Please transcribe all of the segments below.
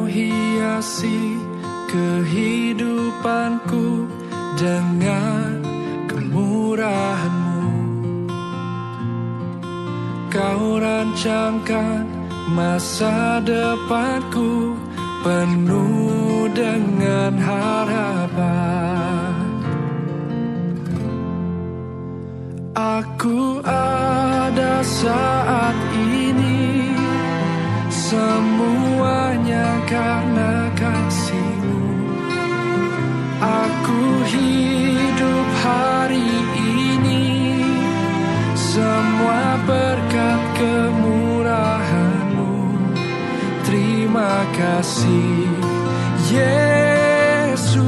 hiasi kehidupanku dengan kemurahan-Mu. Kau rancangkan masa depanku penuh dengan harapan. Aku ada saat ini, semuanya karena kasih-Mu. Aku hidup hari ini, semua berkat kemurahan-Mu. Terima kasih Yesus,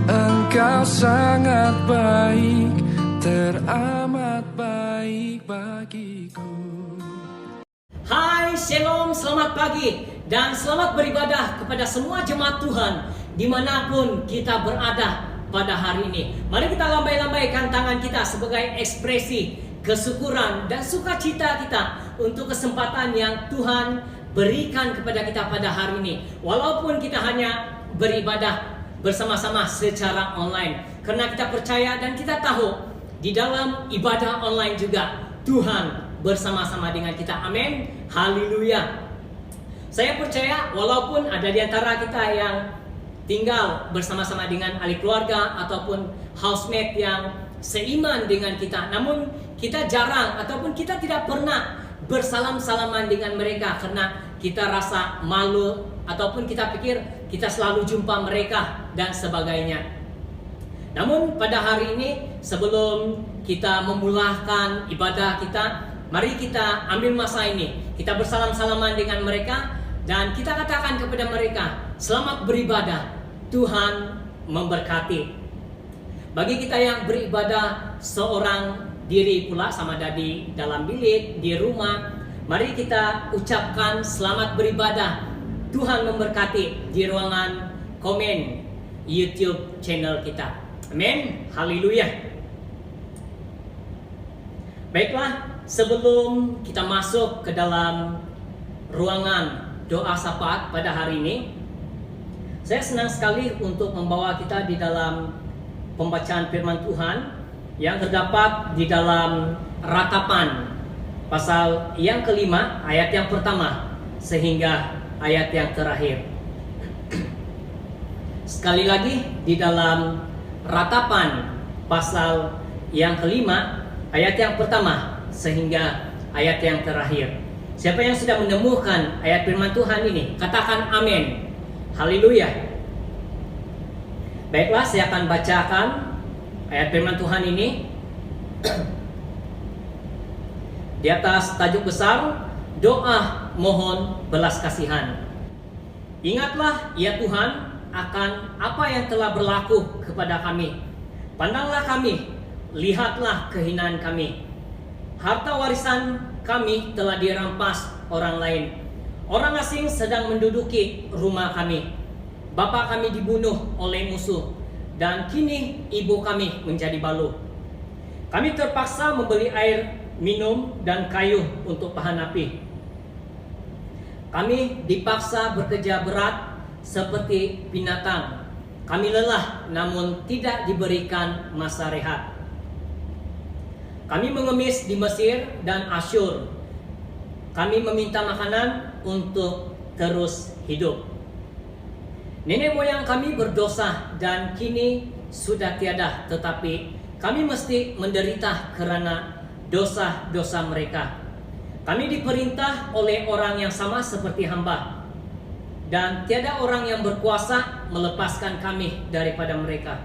Engkau sangat baik, teramat baik bagiku. Hai, Shalom, selamat pagi dan selamat beribadah kepada semua jemaat Tuhan dimanapun kita berada pada hari ini. Mari kita lambai-lambaikan tangan kita sebagai ekspresi kesyukuran dan sukacita kita untuk kesempatan yang Tuhan berikan kepada kita pada hari ini. Walaupun kita hanya beribadah bersama-sama secara online, karena kita percaya dan kita tahu di dalam ibadah online juga Tuhan bersama-sama dengan kita. Amin. Haleluya. Saya percaya walaupun ada di antara kita yang tinggal bersama-sama dengan ahli keluarga ataupun housemate yang seiman dengan kita, namun kita jarang ataupun kita tidak pernah bersalam-salaman dengan mereka karena kita rasa malu ataupun kita pikir kita selalu jumpa mereka dan sebagainya. Namun pada hari ini, sebelum kita memulakan ibadah kita, mari kita ambil masa ini, kita bersalam-salaman dengan mereka dan kita katakan kepada mereka, selamat beribadah, Tuhan memberkati. Bagi kita yang beribadah seorang diri pula, sama ada di dalam bilik, di rumah, mari kita ucapkan selamat beribadah, Tuhan memberkati di ruangan komen YouTube channel kita. Amin. Haleluya. Baiklah, sebelum kita masuk ke dalam ruangan doa syafaat pada hari ini, saya senang sekali untuk membawa kita di dalam pembacaan firman Tuhan yang terdapat di dalam Ratapan pasal yang kelima, ayat yang pertama sehingga ayat yang terakhir. Sekali lagi, di dalam Ratapan pasal yang kelima, ayat yang pertama sehingga ayat yang terakhir. Siapa yang sudah menemukan ayat firman Tuhan ini, katakan amin. Haleluya. Baiklah, saya akan bacakan ayat firman Tuhan ini di atas tajuk besar, doa mohon belas kasihan. Ingatlah ya Tuhan akan apa yang telah berlaku kepada kami. Pandanglah kami, lihatlah kehinaan kami. Harta warisan kami telah dirampas orang lain. Orang asing sedang menduduki rumah kami. Bapa kami dibunuh oleh musuh, dan kini ibu kami menjadi balu. Kami terpaksa membeli air minum dan kayu untuk pahan api. Kami dipaksa bekerja berat seperti binatang. Kami lelah namun tidak diberikan masa rehat. Kami mengemis di Mesir dan Asyur. Kami meminta makanan untuk terus hidup. Nenek moyang kami berdosa dan kini sudah tiada, tetapi kami mesti menderita karena dosa-dosa mereka. Kami diperintah oleh orang yang sama seperti hamba, dan tiada orang yang berkuasa melepaskan kami daripada mereka.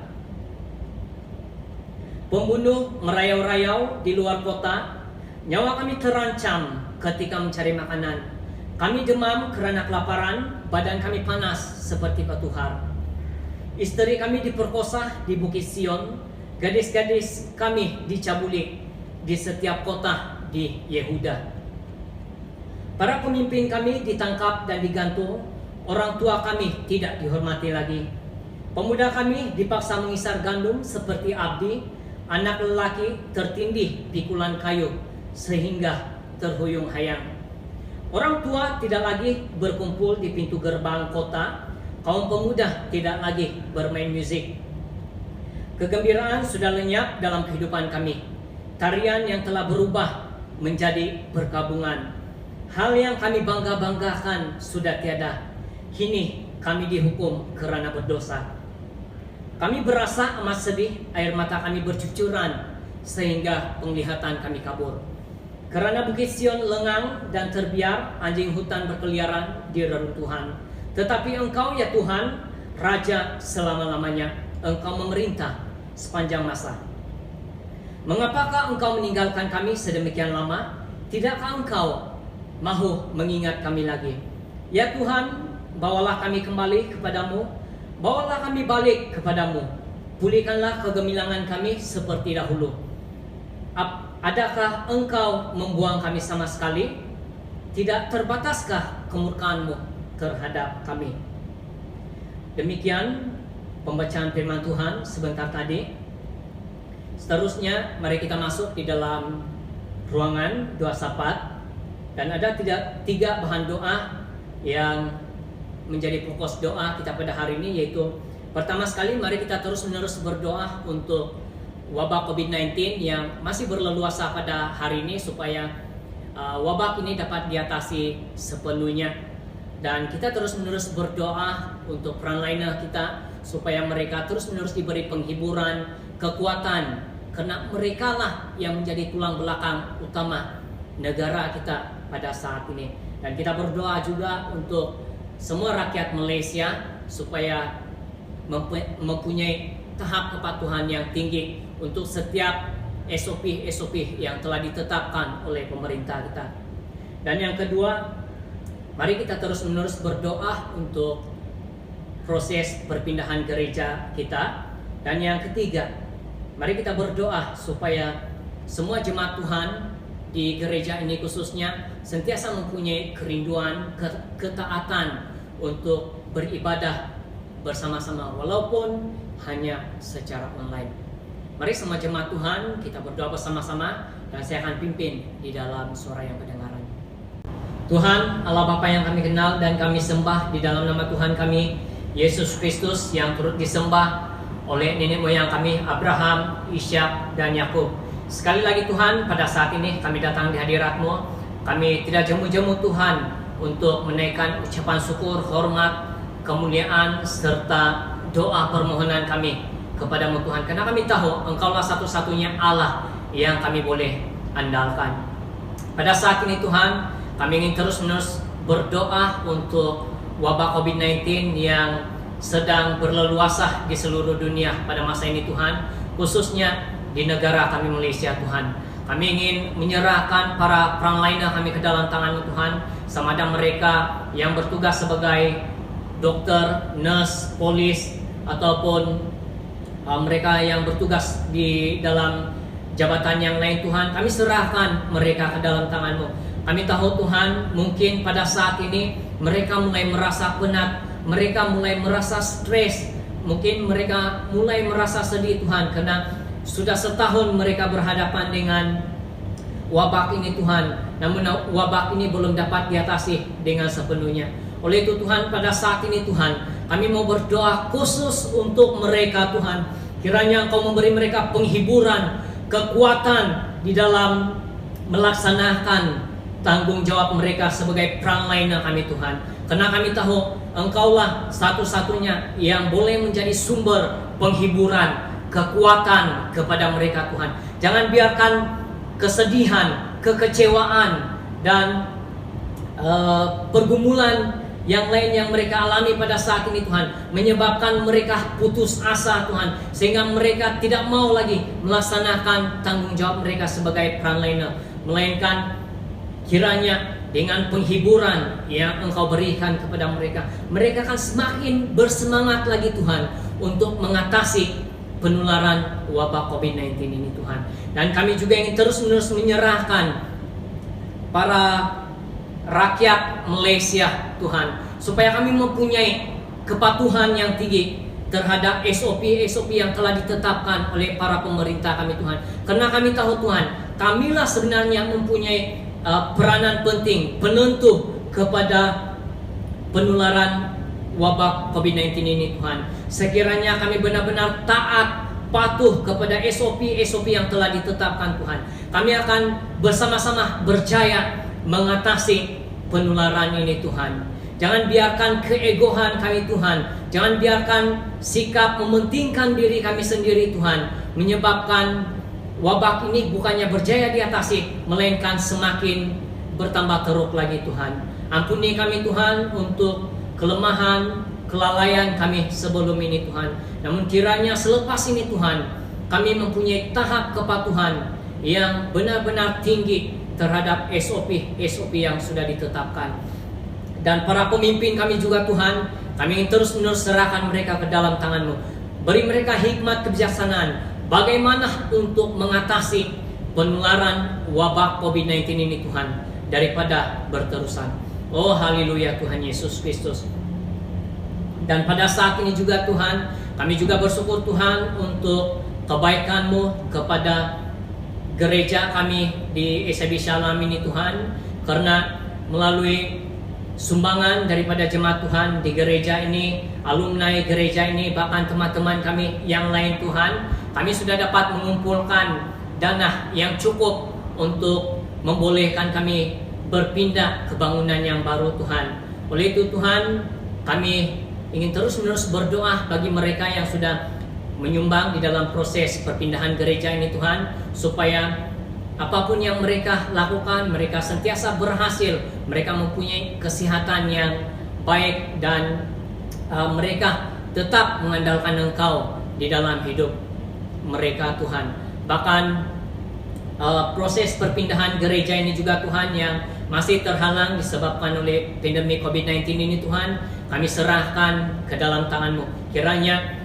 Pembunuh merayau-rayau di luar kota. Nyawa kami terancam ketika mencari makanan. Kami demam karena kelaparan, badan kami panas seperti batu har. Istri kami diperkosa di Bukit Sion, gadis-gadis kami dicabuli di setiap kota di Yehuda. Para pemimpin kami ditangkap dan digantung, orang tua kami tidak dihormati lagi. Pemuda kami dipaksa mengisar gandum seperti abdi, anak lelaki tertindih pikulan kayu sehingga terhuyung hayang. Orang tua tidak lagi berkumpul di pintu gerbang kota. Kaum pemuda tidak lagi bermain musik. Kegembiraan sudah lenyap dalam kehidupan kami. Tarian yang telah berubah menjadi perkabungan. Hal yang kami bangga-banggakan sudah tiada. Kini kami dihukum kerana berdosa. Kami berasa amat sedih, air mata kami bercucuran, sehingga penglihatan kami kabur. Kerana Bukit Sion lengang dan terbiar, anjing hutan berkeliaran di reruntuhan. Tetapi Engkau ya Tuhan, Raja selama-lamanya, Engkau memerintah sepanjang masa. Mengapakah Engkau meninggalkan kami sedemikian lama? Tidakkah Engkau mahu mengingat kami lagi? Ya Tuhan, bawalah kami kembali kepadamu, bawalah kami balik kepadamu. Pulihkanlah kegemilangan kami seperti dahulu. Adakah Engkau membuang kami sama sekali? Tidak terbataskah kemurkaan-Mu terhadap kami? Demikian pembacaan firman Tuhan sebentar tadi. Seterusnya mari kita masuk di dalam ruangan doa syafaat. Dan ada tiga bahan doa yang menjadi fokus doa kita pada hari ini, yaitu pertama sekali mari kita terus-menerus berdoa untuk wabah COVID-19 yang masih berleluasa pada hari ini, supaya wabah ini dapat diatasi sepenuhnya. Dan kita terus-menerus berdoa untuk frontliner kita, supaya mereka terus-menerus diberi penghiburan, kekuatan, karena mereka lah yang menjadi tulang belakang utama negara kita pada saat ini. Dan kita berdoa juga untuk semua rakyat Malaysia supaya mempunyai tahap kepatuhan yang tinggi untuk setiap SOP yang telah ditetapkan oleh pemerintah kita. Dan yang kedua, mari kita terus-menerus berdoa untuk proses perpindahan gereja kita. Dan yang ketiga, mari kita berdoa supaya semua jemaat Tuhan di gereja ini khususnya sentiasa mempunyai kerinduan, ketaatan untuk beribadah bersama-sama walaupun hanya secara online. Mari semua jemaat Tuhan kita berdoa bersama-sama, dan saya akan pimpin di dalam suara yang kedengaran. Tuhan Allah Bapa yang kami kenal dan kami sembah di dalam nama Tuhan kami Yesus Kristus yang turut disembah oleh nenek moyang kami Abraham, Ishak, dan Yakub. Sekali lagi Tuhan, pada saat ini kami datang di hadirat-Mu. Kami tidak jemu-jemu Tuhan untuk menaikkan ucapan syukur, hormat, kemuliaan, serta doa permohonan kami kepada-Mu Tuhan. Karena kami tahu Engkaulah satu-satunya Allah yang kami boleh andalkan. Pada saat ini Tuhan, kami ingin terus-menerus berdoa untuk wabah COVID-19 yang sedang berleluasa di seluruh dunia pada masa ini Tuhan, khususnya di negara kami Malaysia Tuhan. Kami ingin menyerahkan para frontliner kami ke dalam tangan-Mu Tuhan, sama ada mereka yang bertugas sebagai dokter, nurse, polis, ataupun mereka yang bertugas di dalam jabatan yang lain Tuhan. Kami serahkan mereka ke dalam tangan-Mu. Kami tahu Tuhan, mungkin pada saat ini mereka mulai merasa penat, mereka mulai merasa stres, mungkin mereka mulai merasa sedih Tuhan, karena sudah setahun mereka berhadapan dengan wabah ini Tuhan. Namun wabah ini belum dapat diatasi dengan sepenuhnya. Oleh itu Tuhan, pada saat ini Tuhan, kami mau berdoa khusus untuk mereka Tuhan. Kiranya Engkau memberi mereka penghiburan, kekuatan di dalam melaksanakan tanggung jawab mereka sebagai frontliner kami Tuhan. Karena kami tahu Engkaulah satu-satunya yang boleh menjadi sumber penghiburan, kekuatan kepada mereka Tuhan. Jangan biarkan kesedihan, kekecewaan, dan pergumulan yang lain yang mereka alami pada saat ini Tuhan menyebabkan mereka putus asa Tuhan, sehingga mereka tidak mau lagi melaksanakan tanggung jawab mereka sebagai frontliner, melainkan kiranya dengan penghiburan yang Engkau berikan kepada mereka, mereka akan semakin bersemangat lagi Tuhan untuk mengatasi penularan wabah COVID-19 ini Tuhan. Dan kami juga ingin terus-menerus menyerahkan para rakyat Malaysia Tuhan, supaya kami mempunyai kepatuhan yang tinggi terhadap SOP yang telah ditetapkan oleh para pemerintah kami Tuhan. Karena kami tahu Tuhan, kamilah sebenarnya mempunyai peranan penting penentu kepada penularan wabak COVID-19 ini Tuhan. Sekiranya kami benar-benar taat, patuh kepada SOP yang telah ditetapkan Tuhan, kami akan bersama-sama berjaya mengatasi penularan ini Tuhan. Jangan biarkan keegoan kami Tuhan, jangan biarkan sikap mementingkan diri kami sendiri Tuhan menyebabkan wabak ini bukannya berjaya diatasi, melainkan semakin bertambah teruk lagi Tuhan. Ampuni kami Tuhan untuk kelemahan, kelalaian kami sebelum ini Tuhan. Namun kiranya selepas ini Tuhan, kami mempunyai tahap kepatuhan yang benar-benar tinggi terhadap SOP yang sudah ditetapkan. Dan para pemimpin kami juga Tuhan, kami ingin terus-menerus serahkan mereka ke dalam tangan-Mu. Beri mereka hikmat kebijaksanaan bagaimana untuk mengatasi penularan wabak COVID-19 ini Tuhan daripada berterusan. Oh haleluya Tuhan Yesus Kristus. Dan pada saat ini juga Tuhan, kami juga bersyukur Tuhan untuk kebaikan-Mu kepada gereja kami di SIB Shalom ini Tuhan. Karena melalui sumbangan daripada jemaat Tuhan di gereja ini, alumni gereja ini, bahkan teman-teman kami yang lain Tuhan, kami sudah dapat mengumpulkan dana yang cukup untuk membolehkan kami berpindah ke bangunan yang baru Tuhan. Oleh itu Tuhan, kami ingin terus-menerus berdoa bagi mereka yang sudah menyumbang di dalam proses perpindahan gereja ini Tuhan, supaya apapun yang mereka lakukan, mereka sentiasa berhasil, mereka mempunyai kesehatan yang baik, dan mereka tetap mengandalkan Engkau di dalam hidup mereka Tuhan. Bahkan proses perpindahan gereja ini juga Tuhan yang masih terhalang disebabkan oleh pandemi COVID-19 ini Tuhan, kami serahkan ke dalam tangan-Mu. Kiranya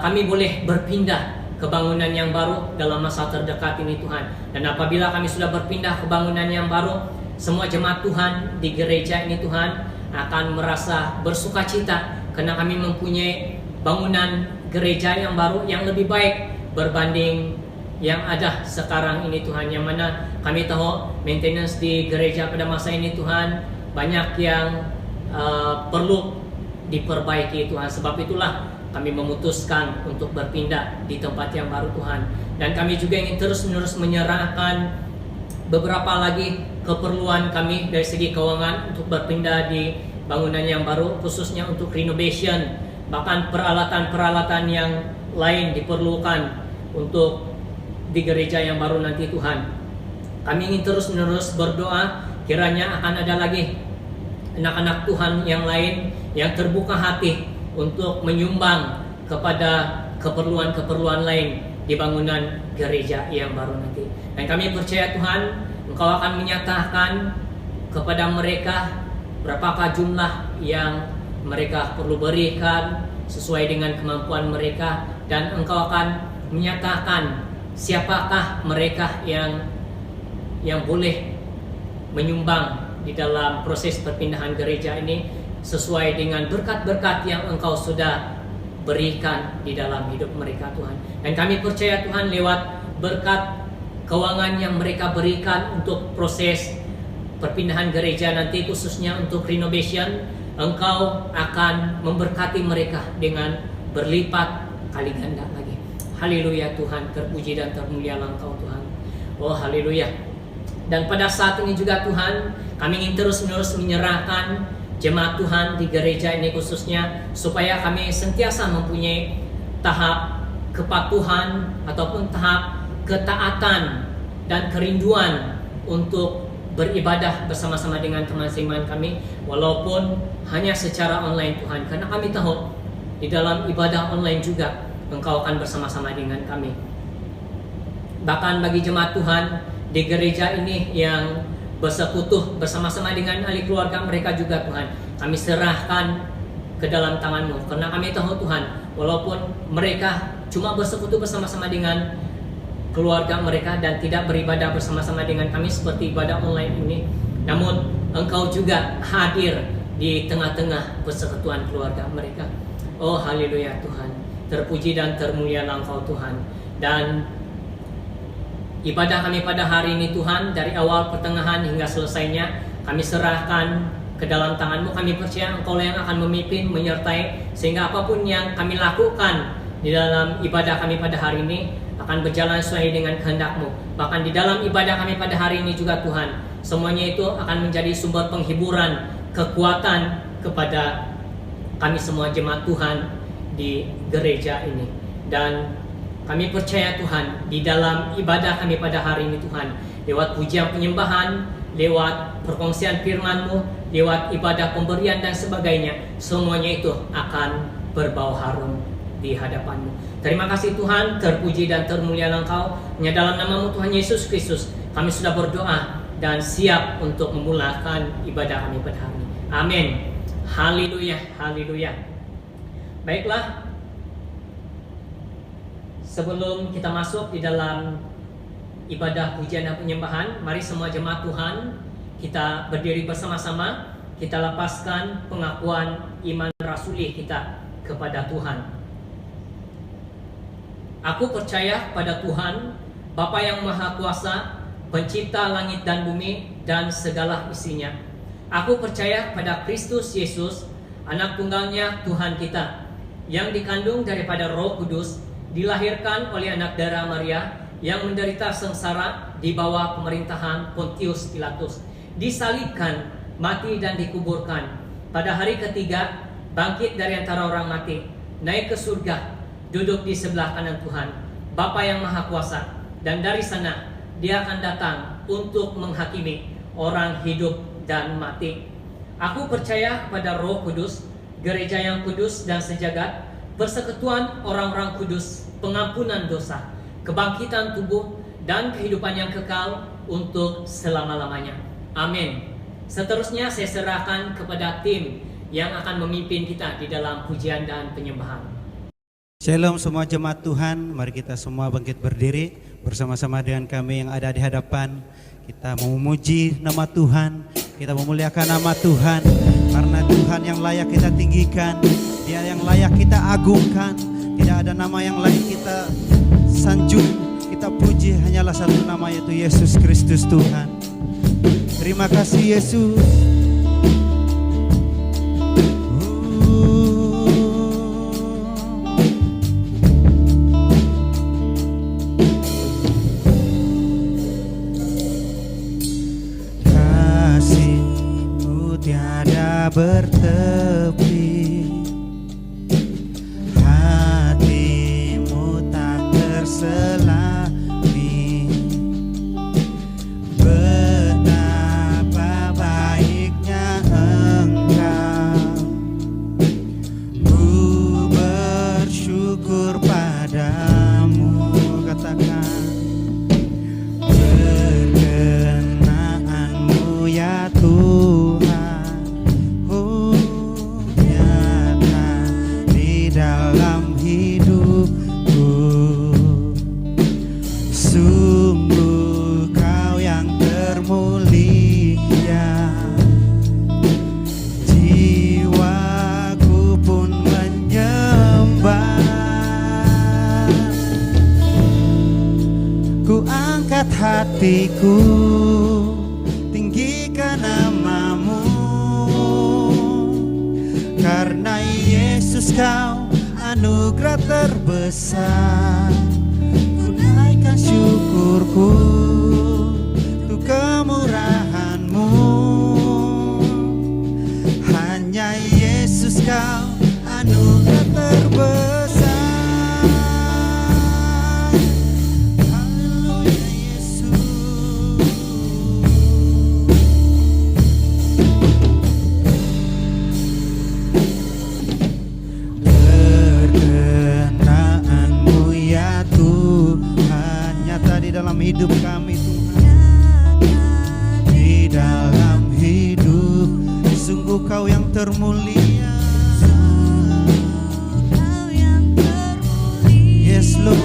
kami boleh berpindah ke bangunan yang baru dalam masa terdekat ini Tuhan. Dan apabila kami sudah berpindah ke bangunan yang baru, semua jemaat Tuhan di gereja ini Tuhan akan merasa bersukacita karena kami mempunyai bangunan gereja yang baru yang lebih baik berbanding yang ada sekarang ini Tuhan. Yang mana kami tahu maintenance di gereja pada masa ini Tuhan banyak yang perlu diperbaiki Tuhan. Sebab itulah kami memutuskan untuk berpindah di tempat yang baru Tuhan. Dan kami juga ingin terus-menerus menyerahkan beberapa lagi keperluan kami dari segi keuangan untuk berpindah di bangunan yang baru, khususnya untuk renovation. Bahkan peralatan-peralatan yang lain diperlukan untuk di gereja yang baru nanti Tuhan. Kami ingin terus-menerus berdoa kiranya akan ada lagi anak-anak Tuhan yang lain yang terbuka hati untuk menyumbang kepada keperluan-keperluan lain di bangunan gereja yang baru nanti. Dan kami percaya Tuhan, Engkau akan menyatakan kepada mereka berapakah jumlah yang mereka perlu berikan sesuai dengan kemampuan mereka, dan Engkau akan menyatakan siapakah mereka yang boleh menyumbang di dalam proses perpindahan gereja ini sesuai dengan berkat-berkat yang Engkau sudah berikan di dalam hidup mereka Tuhan. Dan kami percaya Tuhan, lewat berkat keuangan yang mereka berikan untuk proses perpindahan gereja nanti, khususnya untuk renovation, Engkau akan memberkati mereka dengan berlipat kali ganda lagi. Haleluya Tuhan, terpuji dan termulialah Engkau Tuhan. Oh haleluya. Dan pada saat ini juga Tuhan, kami ingin terus-menerus menyerahkan jemaat Tuhan di gereja ini khususnya, supaya kami sentiasa mempunyai tahap kepatuhan ataupun tahap ketaatan dan kerinduan untuk beribadah bersama-sama dengan teman-teman kami, walaupun hanya secara online Tuhan. Karena kami tahu di dalam ibadah online juga Engkau akan bersama-sama dengan kami. Bahkan bagi jemaat Tuhan di gereja ini yang bersekutu bersama-sama dengan ahli keluarga mereka juga Tuhan, kami serahkan ke dalam tangan-Mu. Karena kami tahu Tuhan, walaupun mereka cuma bersekutu bersama-sama dengan keluarga mereka dan tidak beribadah bersama-sama dengan kami seperti ibadah online ini, namun Engkau juga hadir di tengah-tengah persekutuan keluarga mereka. Oh haleluya Tuhan, terpuji dan termulialah Engkau Tuhan. Dan ibadah kami pada hari ini Tuhan, dari awal, pertengahan hingga selesainya, kami serahkan ke dalam tangan-Mu. Kami percaya Engkau yang akan memimpin, menyertai, sehingga apapun yang kami lakukan di dalam ibadah kami pada hari ini akan berjalan sesuai dengan kehendak-Mu. Bahkan di dalam ibadah kami pada hari ini juga Tuhan, semuanya itu akan menjadi sumber penghiburan, kekuatan kepada kami semua jemaat Tuhan di gereja ini. Dan kami percaya Tuhan, di dalam ibadah kami pada hari ini Tuhan, lewat pujian penyembahan, lewat perkongsian firman-Mu, lewat ibadah pemberian dan sebagainya, semuanya itu akan berbau harum di hadapan-Mu. Terima kasih Tuhan, terpuji dan termulia Engkau. Hanya dalam nama-Mu Tuhan Yesus Kristus, kami sudah berdoa dan siap untuk memulakan ibadah kami pada hari ini. Amin. Haleluya, haleluya. Baiklah, sebelum kita masuk di dalam ibadah pujian dan penyembahan, mari semua jemaat Tuhan kita berdiri bersama-sama. Kita lepaskan pengakuan iman rasuli kita kepada Tuhan. Aku percaya pada Tuhan, Bapa yang Maha Kuasa, pencipta langit dan bumi dan segala isinya. Aku percaya pada Kristus Yesus, anak tunggalnya Tuhan kita, yang dikandung daripada Roh Kudus, dilahirkan oleh anak darah Maria, yang menderita sengsara di bawah pemerintahan Pontius Pilatus, disalibkan, mati dan dikuburkan. Pada hari ketiga, bangkit dari antara orang mati, naik ke surga, duduk di sebelah kanan Tuhan, Bapa yang Maha Kuasa, dan dari sana Dia akan datang untuk menghakimi orang hidup dan mati. Aku percaya pada Roh Kudus, gereja yang kudus dan sejagat, persekutuan orang-orang kudus, pengampunan dosa, kebangkitan tubuh, dan kehidupan yang kekal untuk selama-lamanya. Amin. Seterusnya saya serahkan kepada tim yang akan memimpin kita di dalam pujian dan penyembahan. Shalom semua jemaat Tuhan, mari kita semua bangkit berdiri bersama-sama dengan kami yang ada di hadapan. Kita memuji nama Tuhan, kita memuliakan nama Tuhan, karena Tuhan yang layak kita tinggikan, Dia yang layak kita agungkan. Tidak ada nama yang lain kita sanjung, kita puji, hanyalah satu nama, yaitu Yesus Kristus Tuhan. Terima kasih Yesus. Kasih-Mu tiada bertepi, hati-Mu tak terselami. Betapa baiknya Engkau, ku bersyukur padamu. Katakan berkenan-Mu ya Tuhan, nyata di dalam hidupku. Sungguh Kau yang termulia, jiwaku pun menyembah. Ku angkat hatiku, tinggikan nama-Mu, karena Yesus Kau anugerah terbesar. Ku naikkan syukurku untuk kemurahan-Mu, hanya Yesus Kau anugerah terbesar. Haleluya Yesus. Berkenan-Mu ya Tuhan, nyata di dalam hidup kami Tuhan, di dalam hidup. Sungguh Kau yang termulia, yes Lord.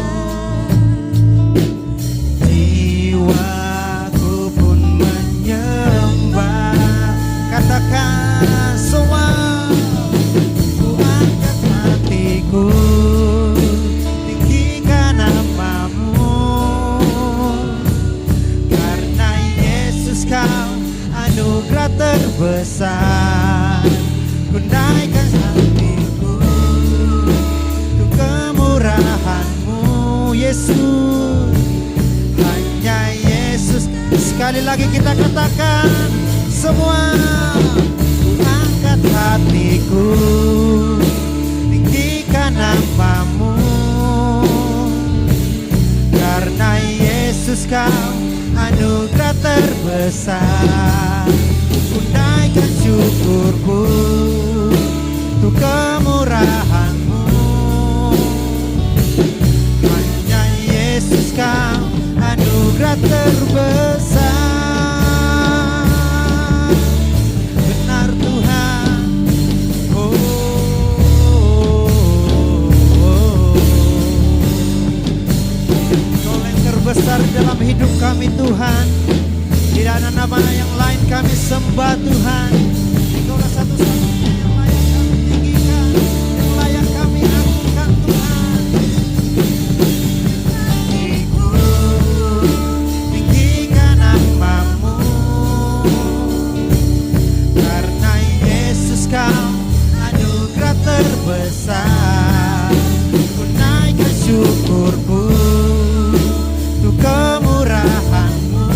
Jiwaku pun menyembah. Katakan semua, ku angkat hatiku, tinggikan nama-Mu, anugerah terbesar. Ku naikkan hatiku untuk kemurahan-Mu Yesus. Hanya Yesus. Sekali lagi kita katakan semua. Ku angkat hatiku, tinggikan nama-Mu. Karena Yesus Kau anugerah terbesar. Ku naikkan syukurku untuk kemurahan-Mu. Hanya Yesus Kau anugerah terbesar. Benar Tuhan. Kau yang terbesar dalam hidup kami Tuhan. Tidak ada nama yang lain kami sembah Tuhan. Engkaulah satu-satunya yang layak kami tinggikan, yang layak kami agungkan Tuhan. Hatiku tinggikan nama-Mu. Karena Yesus Kau anugerah terbesar. Ku naikkan syukurku untuk kemurahan-Mu.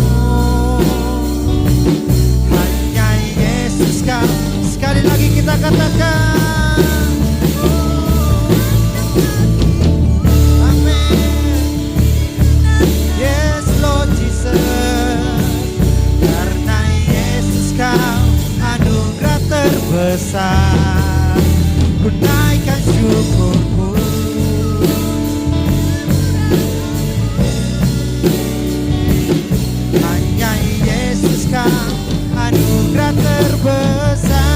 Hanya Yesus Kau. Sekali lagi kita katakan. Amin. Yes Lord Jesus. Karena Yesus Kau anugerah terbesar. Ku naikkan syukurku. Hanya Yesus Kau anugerah terbesar.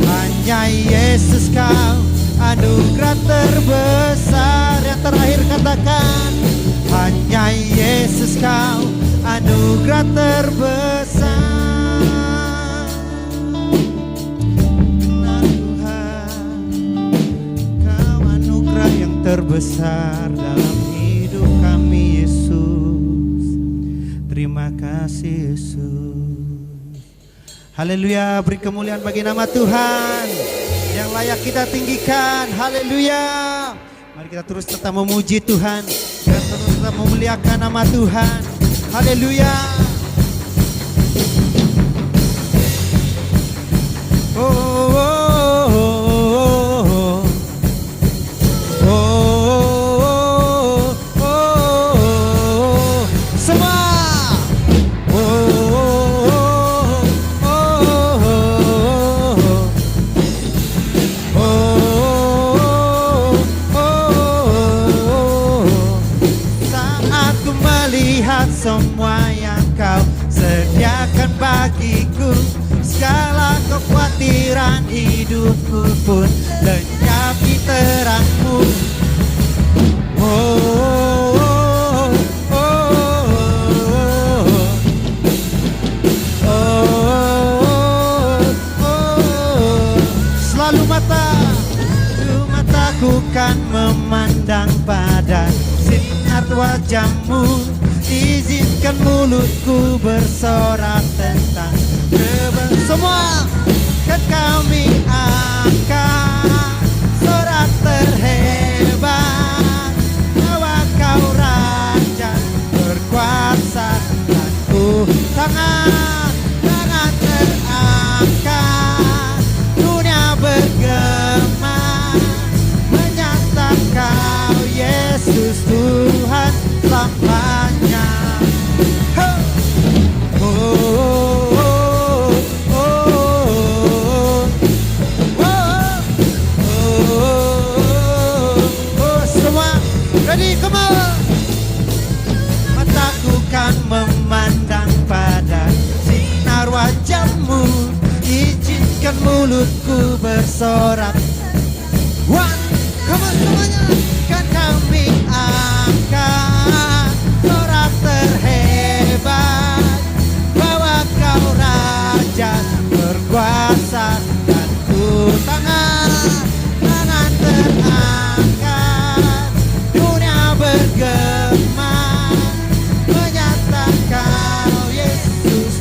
Hanya Yesus Kau anugerah terbesar. Yang terakhir katakan. Hanya Yesus Kau anugerah terbesar. Benar Tuhan, Kau anugerah yang terbesar dalam hidup kami Yesus. Terima kasih Yesus. Haleluya, beri kemuliaan bagi nama Tuhan yang layak kita tinggikan. Haleluya. Mari kita terus tetap memuji Tuhan, dan terus tetap memuliakan nama Tuhan. Haleluya. Oh, oh, oh, oh, oh, oh, oh, oh. Semua. Semua yang Kau sediakan bagiku, segala kekhawatiran hidupku pun lenyap di terang-Mu. Oh, oh, oh, oh, oh. Selalu mataku kan memandang pada sinar wajah-Mu. Izinkan mulutku bersorak tentang semua kan kami angkat sorak terhebat bahwa Kau Raja berkuasa, dan ku tangan terangkat, dunia bergema menyatakan Kau Yesus Tuhan selamanya. Ready, come on. Mataku kan memandang pada sinar wajah-Mu. Izinkan mulutku bersorak. One, come on semuanya. Kan kami angkat sorak terhebat bahwa Kau Raja berkuasa, dan ku tangan terangkat, dunia bergema menyatakan Kau Yesus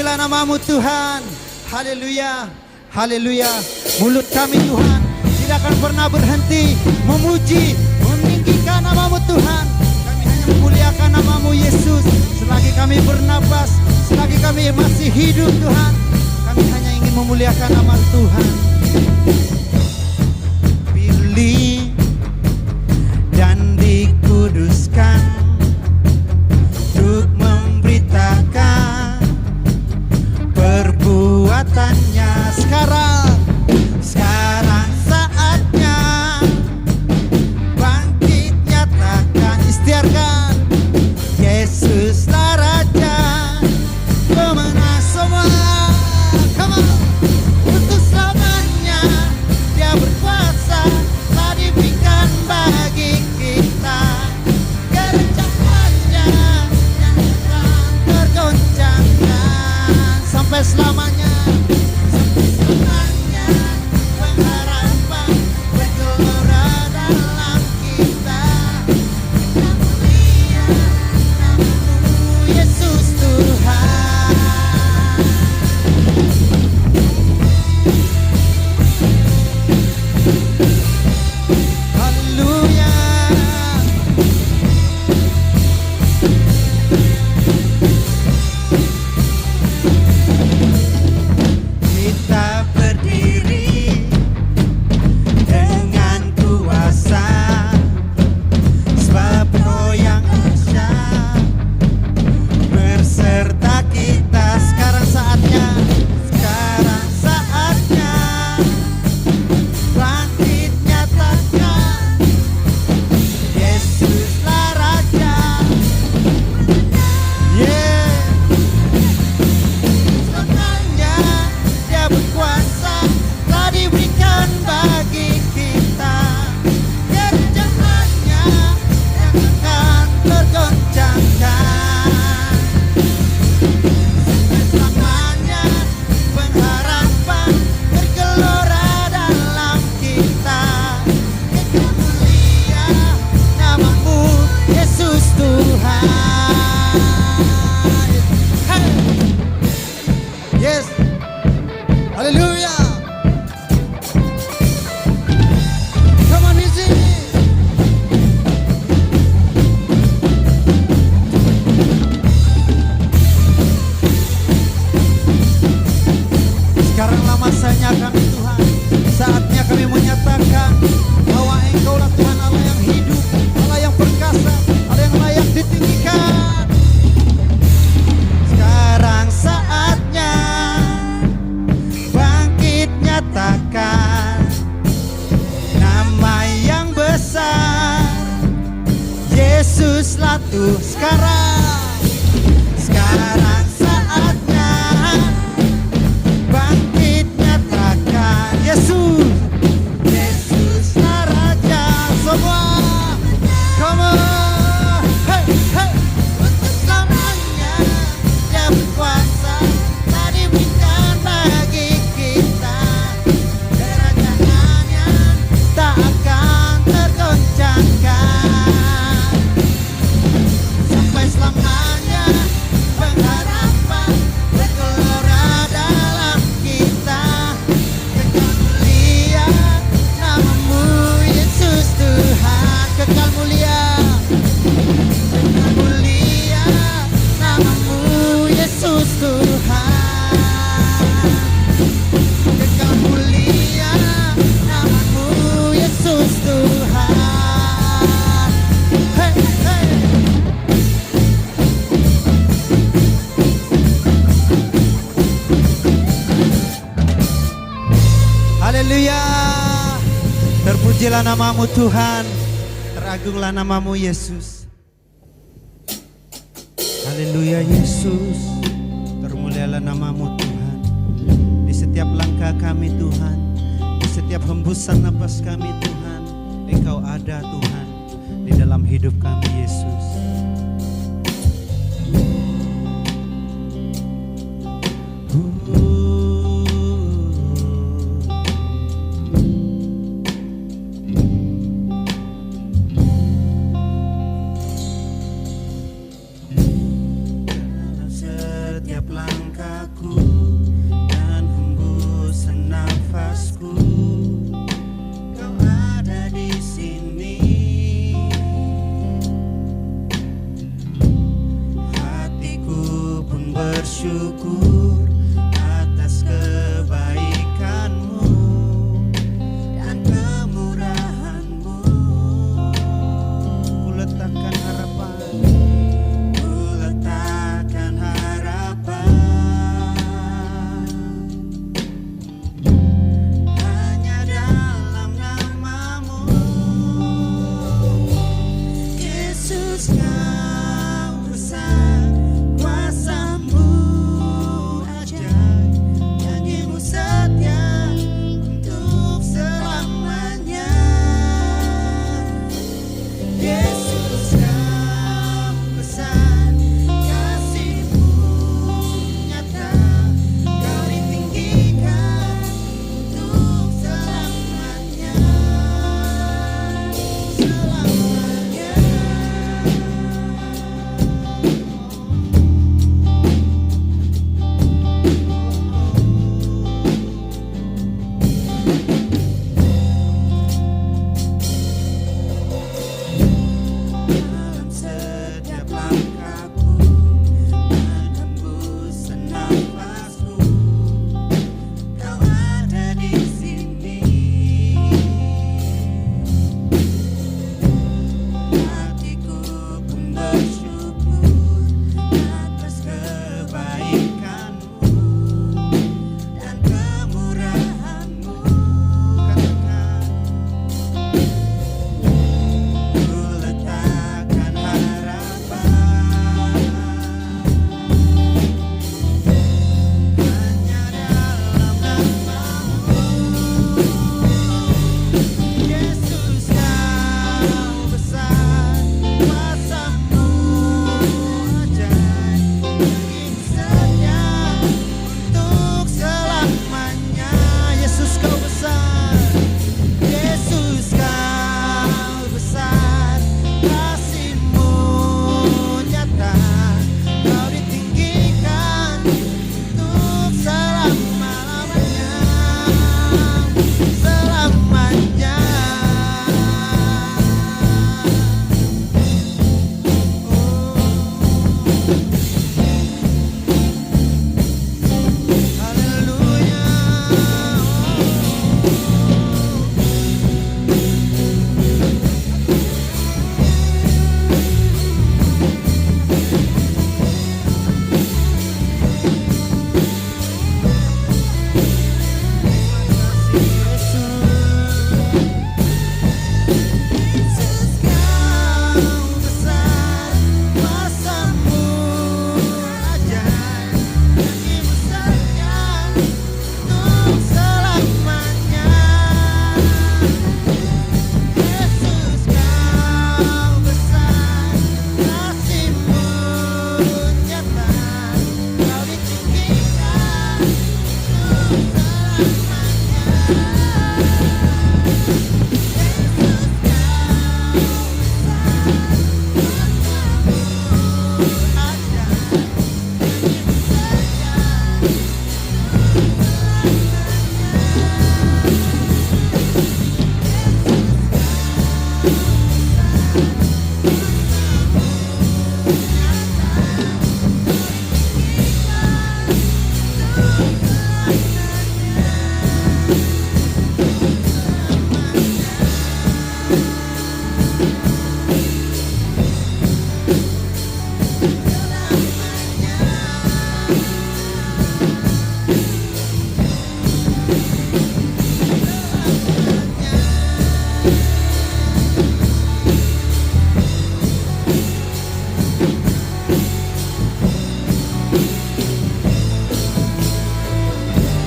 Terpujilah namamu Tuhan. Haleluya, haleluya. Mulut kami Tuhan tidak akan pernah berhenti memuji, meninggikan namamu Tuhan. Kami hanya memuliakan namamu Yesus. Selagi kami bernapas, selagi kami masih hidup Tuhan, kami hanya ingin memuliakan nama Tuhan. Pilih dan dikuduskan untuk memberitakan perbuatannya. Sekarang saatnya bangkit, nyatakan, istiarkan, Yesuslah Raja pemenang semua. Come on. Untuk selamanya Dia berkuasa, telah diberikan bagi kita kerajaannya yang akan tergoncangkan sampai selamanya. Sampai selamanya pengharapan bergelora dalam kita. Kita mulia namamu Yesus Tuhan. Haleluya. Kita berdiri dengan kuasa, sebab Roh yang asyik berserta kita. Sekarang saatnya bangkit, nyatakan, Yesuslah Raja. Yeah. Selamanya Dia berkuasa, telah diberikan bagi kita kerajaannya yang akan tergoncangkan. Sampai selamanya pengharapan bergelora dalam kita. Kita mulia namamu Yesus Tuhan. Hey. Yes. Haleluya. Come on, music. Sekaranglah masanya kami Tuhan. Saatnya kami menyatakan bahwa Engkaulah Tuhan Allah yang hidup, Allah yang perkasa, Allah yang layak ditinggikan. Sekarang saatnya bangkit, nyatakan nama yang besar, Yesuslah Tuhan. Sekarang saatnya bangkit, nyatakan, Yesuslah Raja semua. Come on, hey, hey. Untuk selamanya Dia berkuasa, telah diberikan bagi kita kerajaan yang tak akan tergoncangkan. Sampai selamanya pengharapan bergelora dalam kita. Kekal mulia namamu Yesus Tuhan. Kekal mulia, kekal mulia namamu Yesus Tuhan. Kekal mulia namamu Yesus Tuhan. Hey, hey. Haleluya. Terpujilah namamu Tuhan. Teragunglah namamu Yesus. Haleluya Yesus. Termulialah namamu Tuhan. Di setiap langkah kami Tuhan, di setiap hembusan napas kami Tuhan, Engkau ada Tuhan di dalam hidup kami Yesus. Dalam setiap langkahku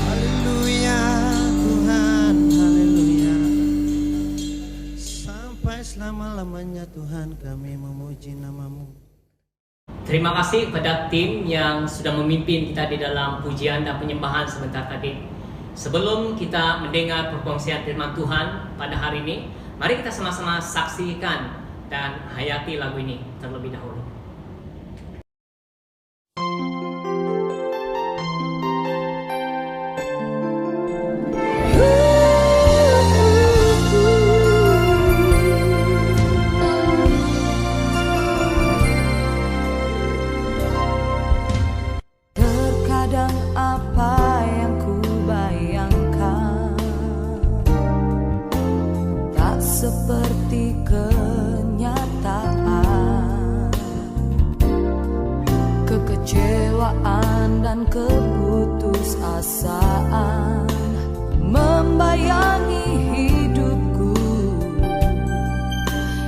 Haleluya Tuhan, haleluya. Sampai selama-lamanya Tuhan kami memuji nama-Mu. Terima kasih kepada tim yang sudah memimpin kita di dalam pujian dan penyembahan sebentar tadi. Sebelum kita mendengar perkongsian firman Tuhan pada hari ini, mari kita sama-sama saksikan dan hayati lagu ini terlebih dahulu. Terkadang apa yang ku bayangkan tak seperti kenyataan. Kekecewaan dan keputusasaan membayangi hidupku.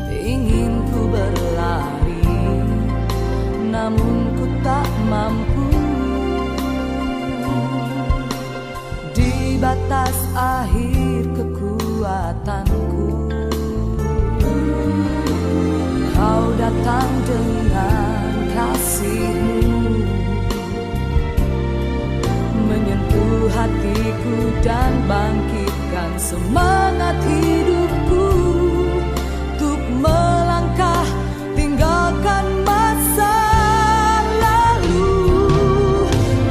Ingin ku berlari, namun ku tak mampu. Di batas akhir kekuatanku, Kau datang dengan kasih-Mu, menyentuh hatiku dan bangkitkan semangat hidupku untuk melangkah tinggalkan masa lalu.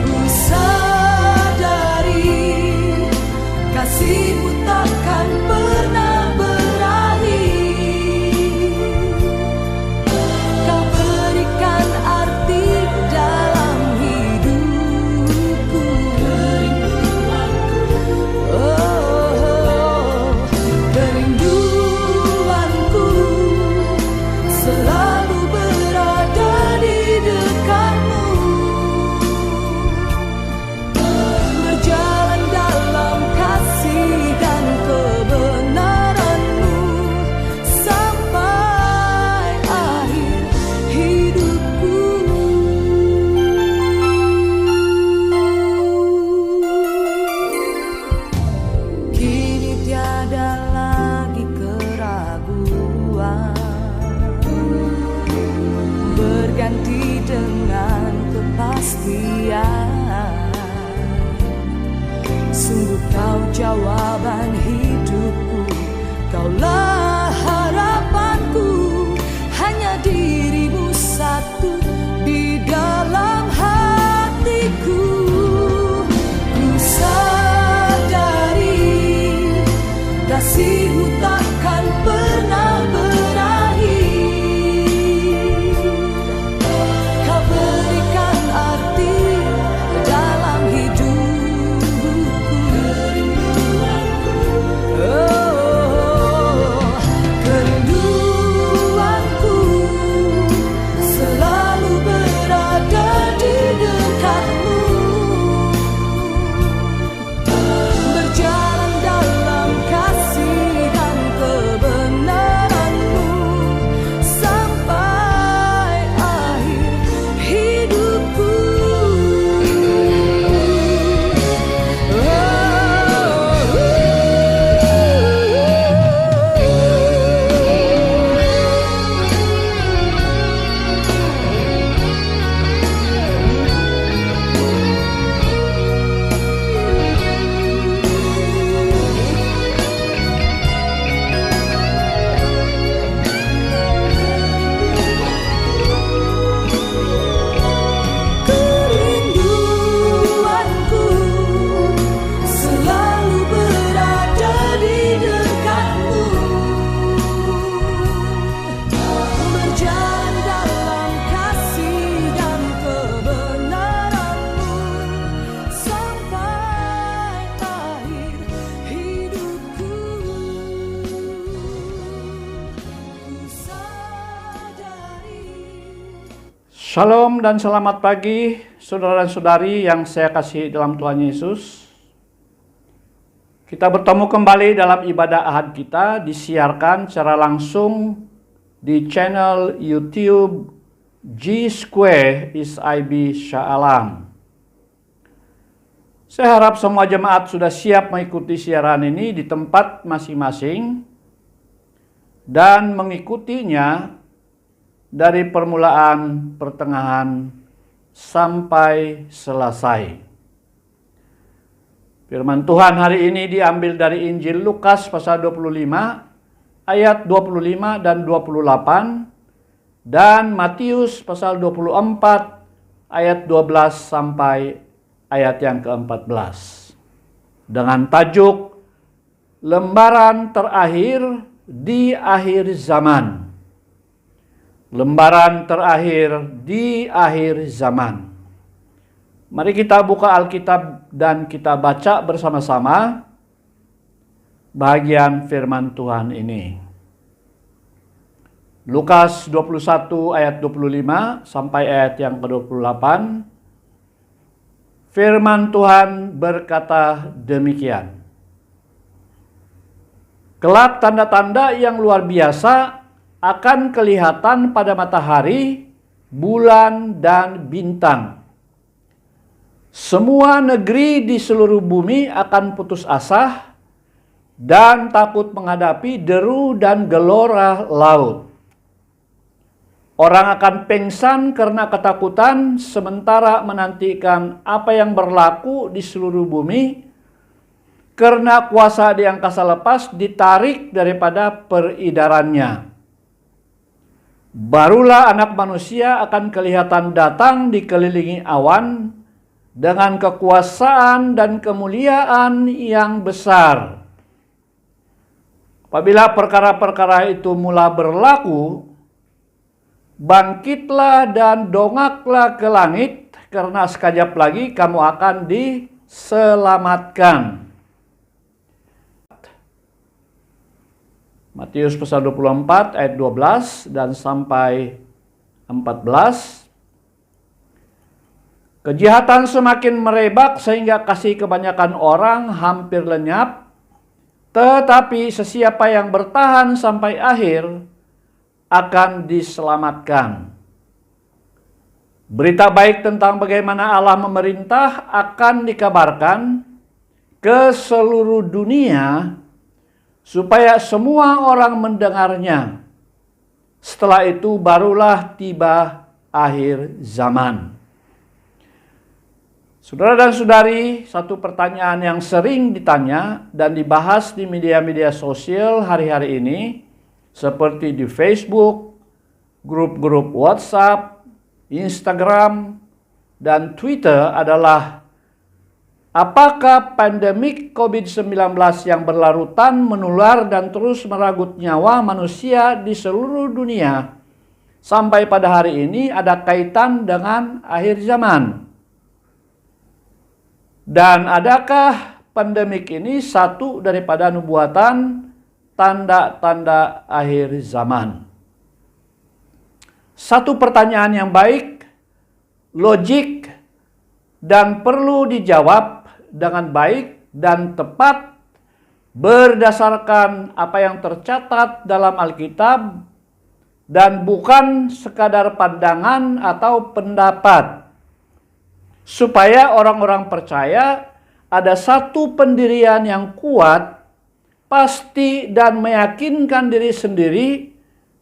Ku sadari kasih-Mu takkan pernah berakhir. Kau berikan arti dalam hidupku. Oh, kerinduanku selalu berada di dekat-Mu, berjalan dalam kasih dan kebenaran-Mu sampai akhir hidupku. Kini tiada lagi keraguan, berganti dengan kepastian. Sungguh Kau jawaban hidupku, Kaulah harapanku. Hanya diri-Mu satu di dalam hatiku. Ku sadari kasih-Mu takkan pernah berakhir. Kau berikan arti dalam hidupku. Oh, Shalom dan selamat pagi, saudara dan saudari yang saya kasih dalam Tuhan Yesus. Kita bertemu kembali dalam ibadah Ahad kita, disiarkan secara langsung di channel YouTube G Square ISIB Shah Alam. Saya harap semua jemaat sudah siap mengikuti siaran ini di tempat masing-masing dan mengikutinya dari permulaan, pertengahan, sampai selesai. Firman Tuhan hari ini diambil dari Injil Lukas pasal 25, ayat 25 dan 28, dan Matius pasal 24, ayat 12 sampai ayat yang ke-14. Dengan tajuk, Lembaran Terakhir di Akhir Zaman. Lembaran terakhir di akhir zaman. Mari kita buka Alkitab dan kita baca bersama-sama bagian firman Tuhan ini. Lukas 21 ayat 25 sampai ayat yang ke-28. Firman Tuhan berkata demikian. Kelak tanda-tanda yang luar biasa akan kelihatan pada matahari, bulan, dan bintang. Semua negeri di seluruh bumi akan putus asa dan takut menghadapi deru dan gelora laut. Orang akan pingsan karena ketakutan sementara menantikan apa yang berlaku di seluruh bumi, karena kuasa di angkasa lepas ditarik daripada peredarannya. Barulah Anak Manusia akan kelihatan datang dikelilingi awan dengan kekuasaan dan kemuliaan yang besar. Apabila perkara-perkara itu mula berlaku, bangkitlah dan dongaklah ke langit, karena sekejap lagi kamu akan diselamatkan. Matius pasal 24 ayat 12 dan sampai 14. Kejahatan semakin merebak sehingga kasih kebanyakan orang hampir lenyap. Tetapi sesiapa yang bertahan sampai akhir akan diselamatkan. Berita baik tentang bagaimana Allah memerintah akan dikabarkan ke seluruh dunia supaya semua orang mendengarnya. Setelah itu barulah tiba akhir zaman. Saudara dan saudari, satu pertanyaan yang sering ditanya dan dibahas di media-media sosial hari-hari ini, seperti di Facebook, grup-grup WhatsApp, Instagram, dan Twitter adalah, apakah pandemik COVID-19 yang berlarutan, menular, dan terus merenggut nyawa manusia di seluruh dunia sampai pada hari ini ada kaitan dengan akhir zaman? Dan adakah pandemik ini satu daripada nubuatan tanda-tanda akhir zaman? Satu pertanyaan yang baik, logik, dan perlu dijawab dengan baik dan tepat berdasarkan apa yang tercatat dalam Alkitab dan bukan sekadar pandangan atau pendapat, supaya orang-orang percaya ada satu pendirian yang kuat, pasti, dan meyakinkan diri sendiri,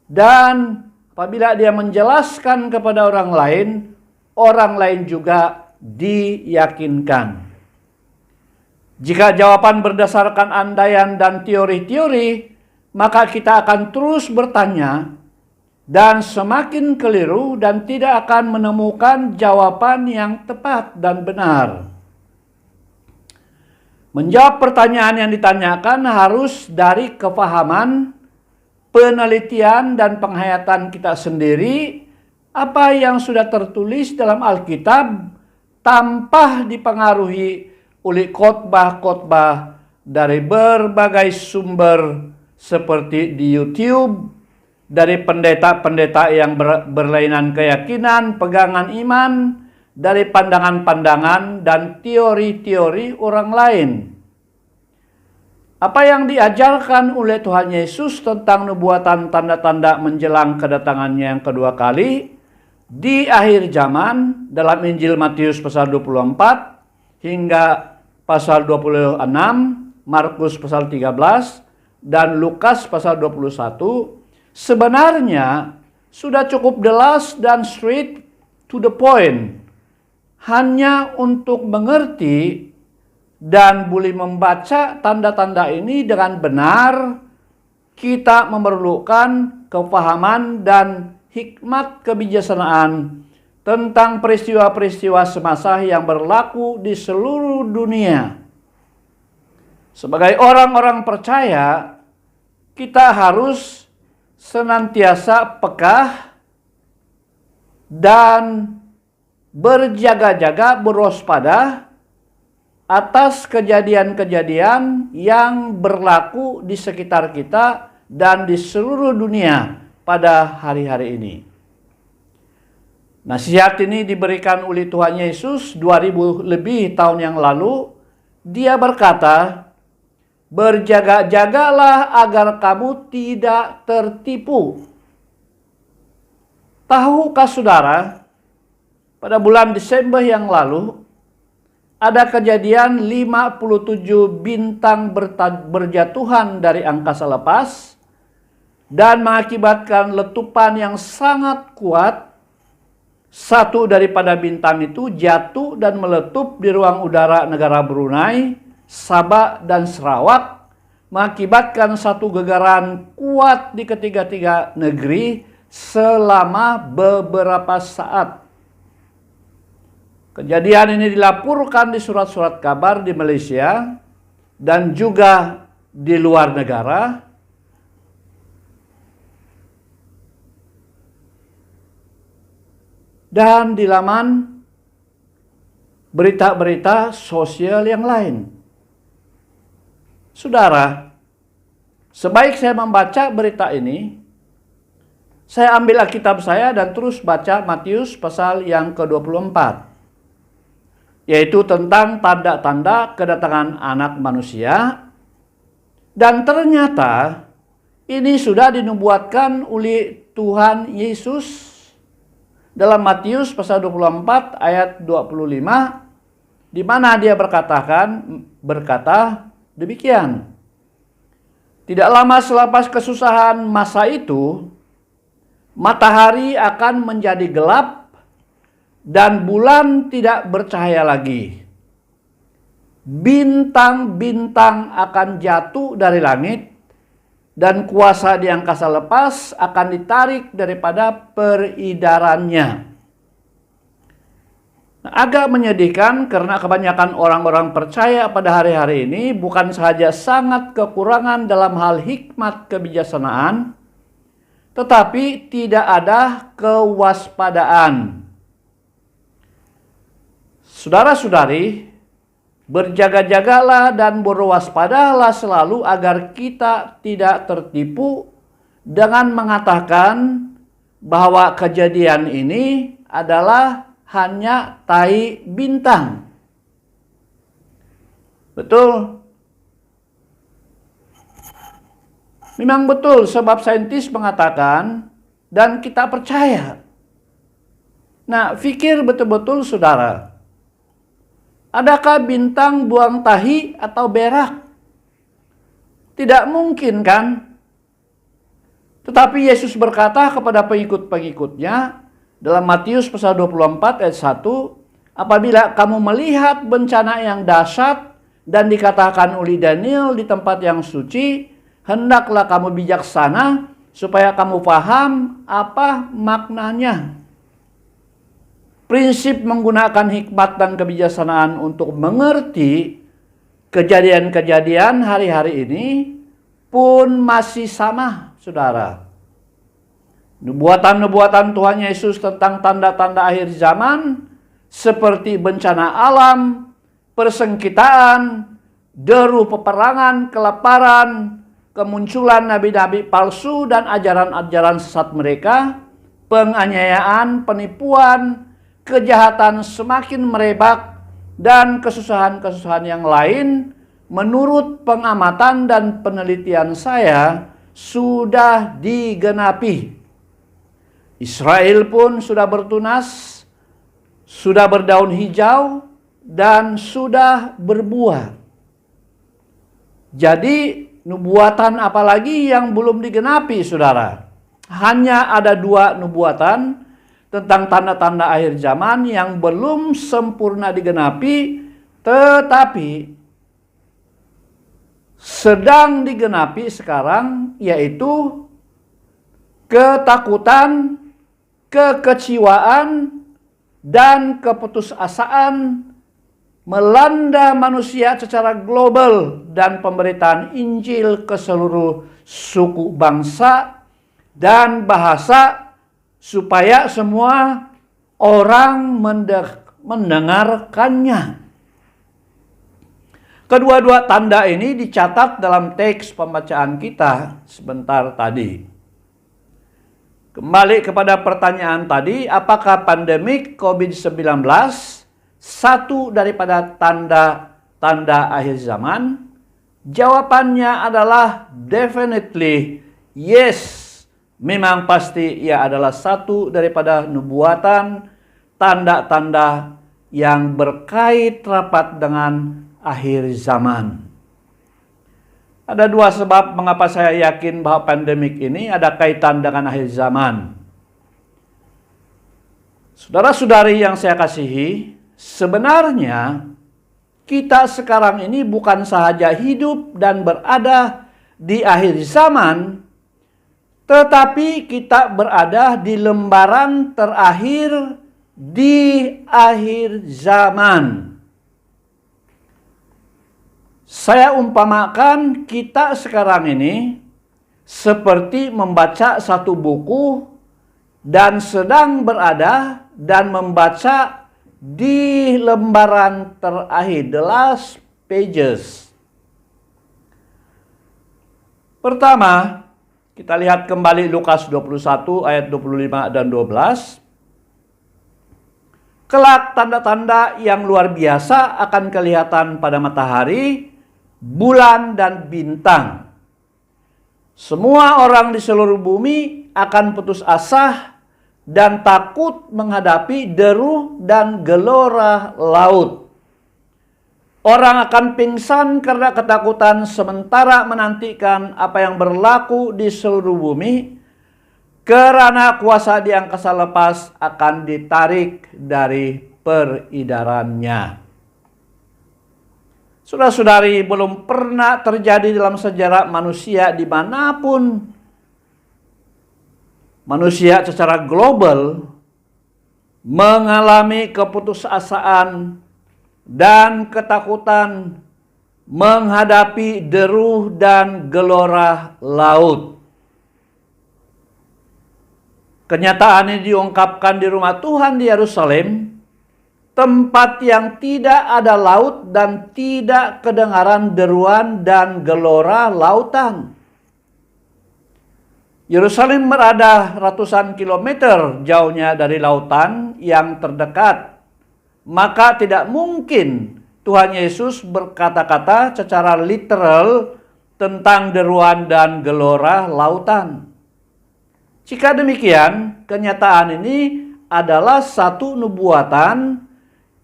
dan apabila dia menjelaskan kepada orang lain juga diyakinkan. Jika jawaban berdasarkan andaian dan teori-teori, maka kita akan terus bertanya dan semakin keliru dan tidak akan menemukan jawaban yang tepat dan benar. Menjawab pertanyaan yang ditanyakan harus dari kefahaman, penelitian, dan penghayatan kita sendiri, apa yang sudah tertulis dalam Alkitab tanpa dipengaruhi oleh khotbah-khotbah dari berbagai sumber seperti di YouTube, dari pendeta-pendeta yang berlainan keyakinan, pegangan iman, dari pandangan-pandangan dan teori-teori orang lain. Apa yang diajarkan oleh Tuhan Yesus tentang nubuatan tanda-tanda menjelang kedatangannya yang kedua kali di akhir zaman dalam Injil Matius pasal 24 hingga pasal 26, Markus pasal 13, dan Lukas pasal 21 sebenarnya sudah cukup jelas dan straight to the point. Hanya untuk mengerti dan boleh membaca tanda-tanda ini dengan benar, kita memerlukan kefahaman dan hikmat kebijaksanaan tentang peristiwa-peristiwa semasa yang berlaku di seluruh dunia. Sebagai orang-orang percaya, kita harus senantiasa peka dan berjaga-jaga, berwaspada atas kejadian-kejadian yang berlaku di sekitar kita dan di seluruh dunia pada hari-hari ini. Nasihat ini diberikan oleh Tuhan Yesus 2000 lebih tahun yang lalu. Dia berkata, "Berjaga-jagalah agar kamu tidak tertipu." Tahukah saudara, pada bulan Desember yang lalu, ada kejadian 57 bintang berjatuhan dari angkasa lepas dan mengakibatkan letupan yang sangat kuat. Satu daripada bintang itu jatuh dan meletup di ruang udara negara Brunei, Sabah, dan Sarawak, mengakibatkan satu gegaran kuat di ketiga-tiga negeri selama beberapa saat. Kejadian ini dilaporkan di surat-surat kabar di Malaysia dan juga di luar negara. Dan di laman berita-berita sosial yang lain. Saudara, sebaik saya membaca berita ini, saya ambil Alkitab saya dan terus baca Matius pasal yang ke-24. Yaitu tentang tanda-tanda kedatangan anak manusia. Dan ternyata ini sudah dinubuatkan oleh Tuhan Yesus dalam Matius pasal 24 ayat 25, di mana dia berkata demikian. Tidak lama selepas kesusahan masa itu, matahari akan menjadi gelap dan bulan tidak bercahaya lagi. Bintang-bintang akan jatuh dari langit dan kuasa di angkasa lepas akan ditarik daripada peredarannya. Agak menyedihkan karena kebanyakan orang-orang percaya pada hari-hari ini bukan sahaja sangat kekurangan dalam hal hikmat kebijaksanaan, tetapi tidak ada kewaspadaan. Saudara-saudari, berjaga-jagalah dan berwaspadalah selalu agar kita tidak tertipu dengan mengatakan bahwa kejadian ini adalah hanya tai bintang. Betul? Memang betul, sebab saintis mengatakan dan kita percaya. Nah, pikir betul-betul saudara. Adakah bintang buang tahi atau berak? Tidak mungkin kan? Tetapi Yesus berkata kepada pengikut-pengikutnya dalam Matius pasal 24 ayat 1, apabila kamu melihat bencana yang dahsyat dan dikatakan oleh Daniel di tempat yang suci, hendaklah kamu bijaksana supaya kamu paham apa maknanya. Prinsip menggunakan hikmat dan kebijaksanaan untuk mengerti kejadian-kejadian hari-hari ini pun masih sama, saudara. Nubuatan-nubuatan Tuhan Yesus tentang tanda-tanda akhir zaman seperti bencana alam, persengketaan, deru peperangan, kelaparan, kemunculan nabi-nabi palsu dan ajaran-ajaran sesat mereka, penganiayaan, penipuan, kejahatan semakin merebak, dan kesusahan-kesusahan yang lain, menurut pengamatan dan penelitian saya, sudah digenapi. Israel pun sudah bertunas, sudah berdaun hijau, dan sudah berbuah. Jadi, nubuatan apalagi yang belum digenapi, saudara? Hanya ada 2 nubuatan tentang tanda-tanda akhir zaman yang belum sempurna digenapi, tetapi sedang digenapi sekarang, yaitu ketakutan, kekecewaan, dan keputusasaan melanda manusia secara global, dan pemberitaan Injil ke seluruh suku, bangsa, dan bahasa, supaya semua orang mendengarkannya. Kedua-dua tanda ini dicatat dalam teks pembacaan kita sebentar tadi. Kembali kepada pertanyaan tadi, apakah pandemik COVID-19 satu daripada tanda-tanda akhir zaman? Jawabannya adalah definitely yes. Memang pasti ia adalah satu daripada nubuatan, tanda-tanda yang berkait rapat dengan akhir zaman. Ada 2 sebab mengapa saya yakin bahwa pandemik ini ada kaitan dengan akhir zaman. Saudara-saudari yang saya kasihi, sebenarnya kita sekarang ini bukan sahaja hidup dan berada di akhir zaman, tetapi kita berada di lembaran terakhir di akhir zaman. Saya umpamakan kita sekarang ini seperti membaca satu buku dan sedang berada dan membaca di lembaran terakhir, the last pages. Pertama, kita lihat kembali Lukas 21 ayat 25 dan 12. Kelak tanda-tanda yang luar biasa akan kelihatan pada matahari, bulan, dan bintang. Semua orang di seluruh bumi akan putus asa dan takut menghadapi deru dan gelora laut. Orang akan pingsan karena ketakutan sementara menantikan apa yang berlaku di seluruh bumi, karena kuasa di angkasa lepas akan ditarik dari peredarannya. Saudara-saudari, belum pernah terjadi dalam sejarah manusia dimanapun manusia secara global mengalami keputusasaan dan ketakutan menghadapi deru dan gelora laut. Kenyataan ini diungkapkan di rumah Tuhan di Yerusalem, tempat yang tidak ada laut dan tidak kedengaran deruan dan gelora lautan. Yerusalem berada ratusan kilometer jauhnya dari lautan yang terdekat. Maka tidak mungkin Tuhan Yesus berkata-kata secara literal tentang deruan dan gelora lautan. Jika demikian, kenyataan ini adalah satu nubuatan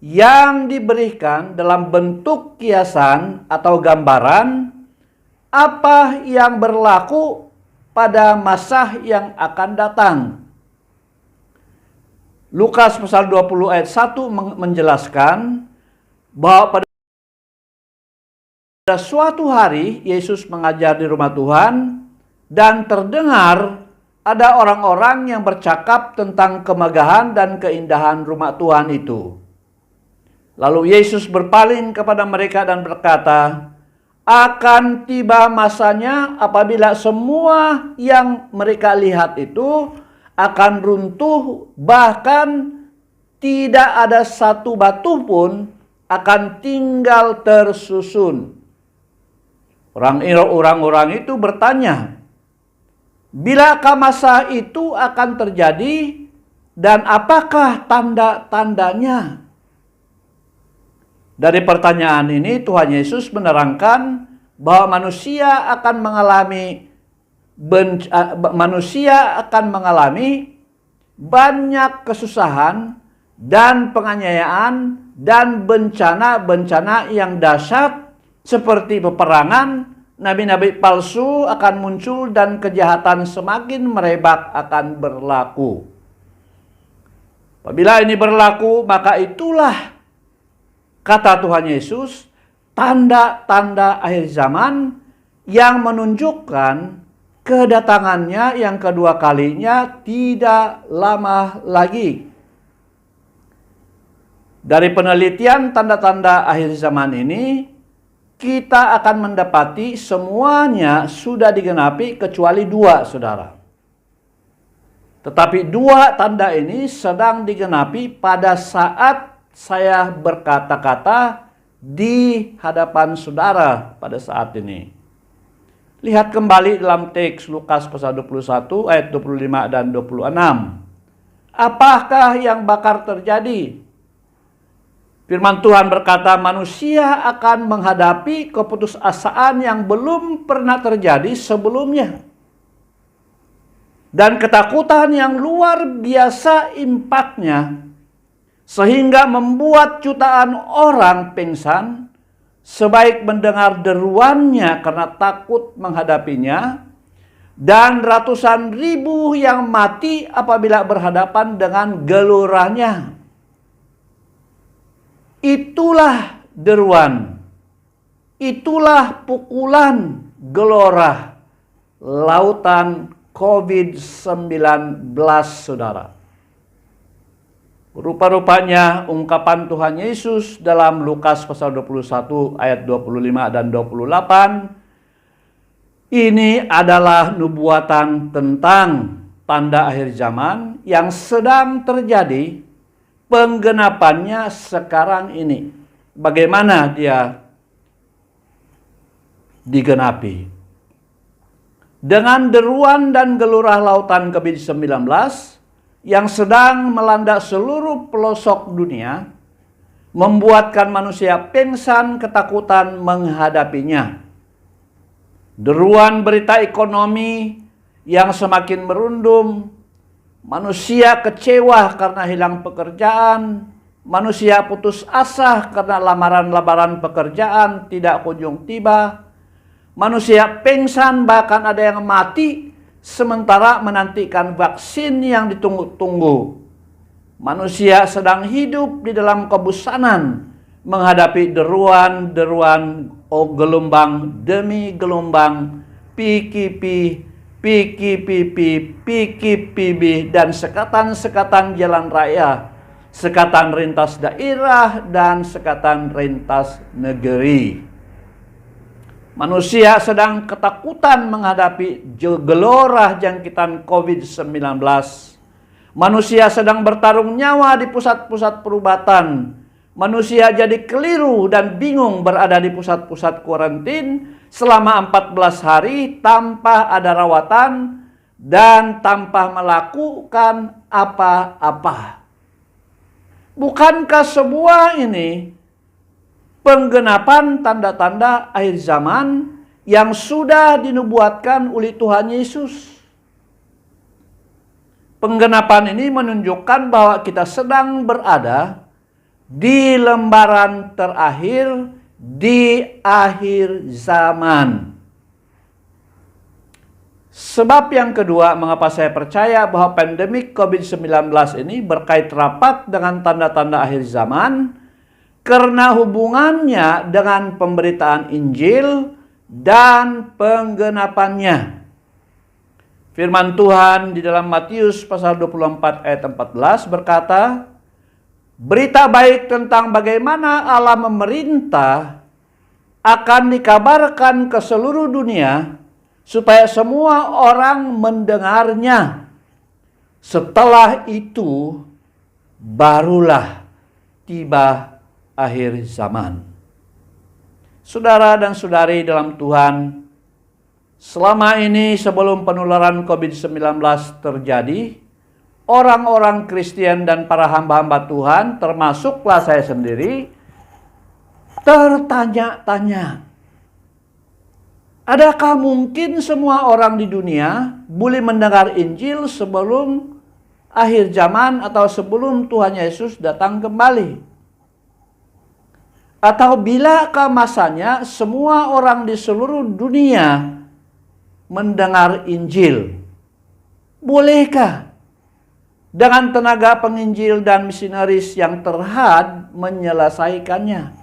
yang diberikan dalam bentuk kiasan atau gambaran apa yang berlaku pada masa yang akan datang. Lukas pasal 20 ayat 1 menjelaskan bahwa pada suatu hari Yesus mengajar di rumah Tuhan dan terdengar ada orang-orang yang bercakap tentang kemegahan dan keindahan rumah Tuhan itu. Lalu Yesus berpaling kepada mereka dan berkata, akan tiba masanya apabila semua yang mereka lihat itu akan runtuh, bahkan tidak ada satu batu pun akan tinggal tersusun. Orang-orang itu bertanya, bilakah masa itu akan terjadi dan apakah tanda-tandanya? Dari pertanyaan ini Tuhan Yesus menerangkan bahwa manusia akan mengalami banyak kesusahan dan penganiayaan dan bencana-bencana yang dahsyat seperti peperangan, nabi-nabi palsu akan muncul dan kejahatan semakin merebak akan berlaku. Apabila ini berlaku, maka itulah kata Tuhan Yesus, tanda-tanda akhir zaman yang menunjukkan kedatangannya yang kedua kalinya tidak lama lagi. Dari penelitian tanda-tanda akhir zaman ini, kita akan mendapati semuanya sudah digenapi kecuali 2, saudara. Tetapi 2 tanda ini sedang digenapi pada saat saya berkata-kata di hadapan saudara pada saat ini. Lihat kembali dalam teks Lukas pasal 21 ayat 25 dan 26. Apakah yang bakal terjadi? Firman Tuhan berkata, manusia akan menghadapi keputusasaan yang belum pernah terjadi sebelumnya. Dan ketakutan yang luar biasa impaknya, sehingga membuat jutaan orang pingsan, sebaik mendengar deruannya karena takut menghadapinya, dan ratusan ribu yang mati apabila berhadapan dengan gelurahnya. Itulah deruan, itulah pukulan gelora lautan COVID-19, saudara. Rupa-rupanya ungkapan Tuhan Yesus dalam Lukas pasal 21 ayat 25 dan 28 ini adalah nubuatan tentang tanda akhir zaman yang sedang terjadi. Penggenapannya sekarang ini. Bagaimana dia digenapi? Dengan deruan dan gelurah lautan COVID-19 yang sedang melanda seluruh pelosok dunia, membuatkan manusia pingsan ketakutan menghadapinya. Deruan berita ekonomi yang semakin merundum, manusia kecewa karena hilang pekerjaan, manusia putus asa karena lamaran-lamaran pekerjaan tidak kunjung tiba, manusia pingsan bahkan ada yang mati sementara menantikan vaksin yang ditunggu-tunggu. Manusia sedang hidup di dalam kebosanan menghadapi deruan-deruan gelombang demi gelombang, PKP, PKPB, dan sekatan-sekatan jalan raya, sekatan rentas daerah, dan sekatan rentas negeri. Manusia sedang ketakutan menghadapi gelora jangkitan COVID-19. Manusia sedang bertarung nyawa di pusat-pusat perubatan. Manusia jadi keliru dan bingung berada di pusat-pusat kuarantin selama 14 hari tanpa ada rawatan dan tanpa melakukan apa-apa. Bukankah semua ini penggenapan tanda-tanda akhir zaman yang sudah dinubuatkan oleh Tuhan Yesus? Penggenapan ini menunjukkan bahwa kita sedang berada di lembaran terakhir di akhir zaman. Sebab yang kedua, mengapa saya percaya bahwa pandemik COVID-19 ini berkait rapat dengan tanda-tanda akhir zaman, karena hubungannya dengan pemberitaan Injil dan penggenapannya. Firman Tuhan di dalam Matius pasal 24 ayat 14 berkata, berita baik tentang bagaimana Allah memerintah akan dikabarkan ke seluruh dunia supaya semua orang mendengarnya. Setelah itu barulah tiba akhir zaman. Saudara dan saudari dalam Tuhan, selama ini sebelum penularan COVID-19 terjadi, orang-orang Kristen dan para hamba-hamba Tuhan, termasuklah saya sendiri, tertanya-tanya, adakah mungkin semua orang di dunia boleh mendengar Injil sebelum akhir zaman atau sebelum Tuhan Yesus datang kembali? Atau bilakah masanya semua orang di seluruh dunia mendengar Injil? Bolehkah dengan tenaga penginjil dan misionaris yang terhad menyelesaikannya?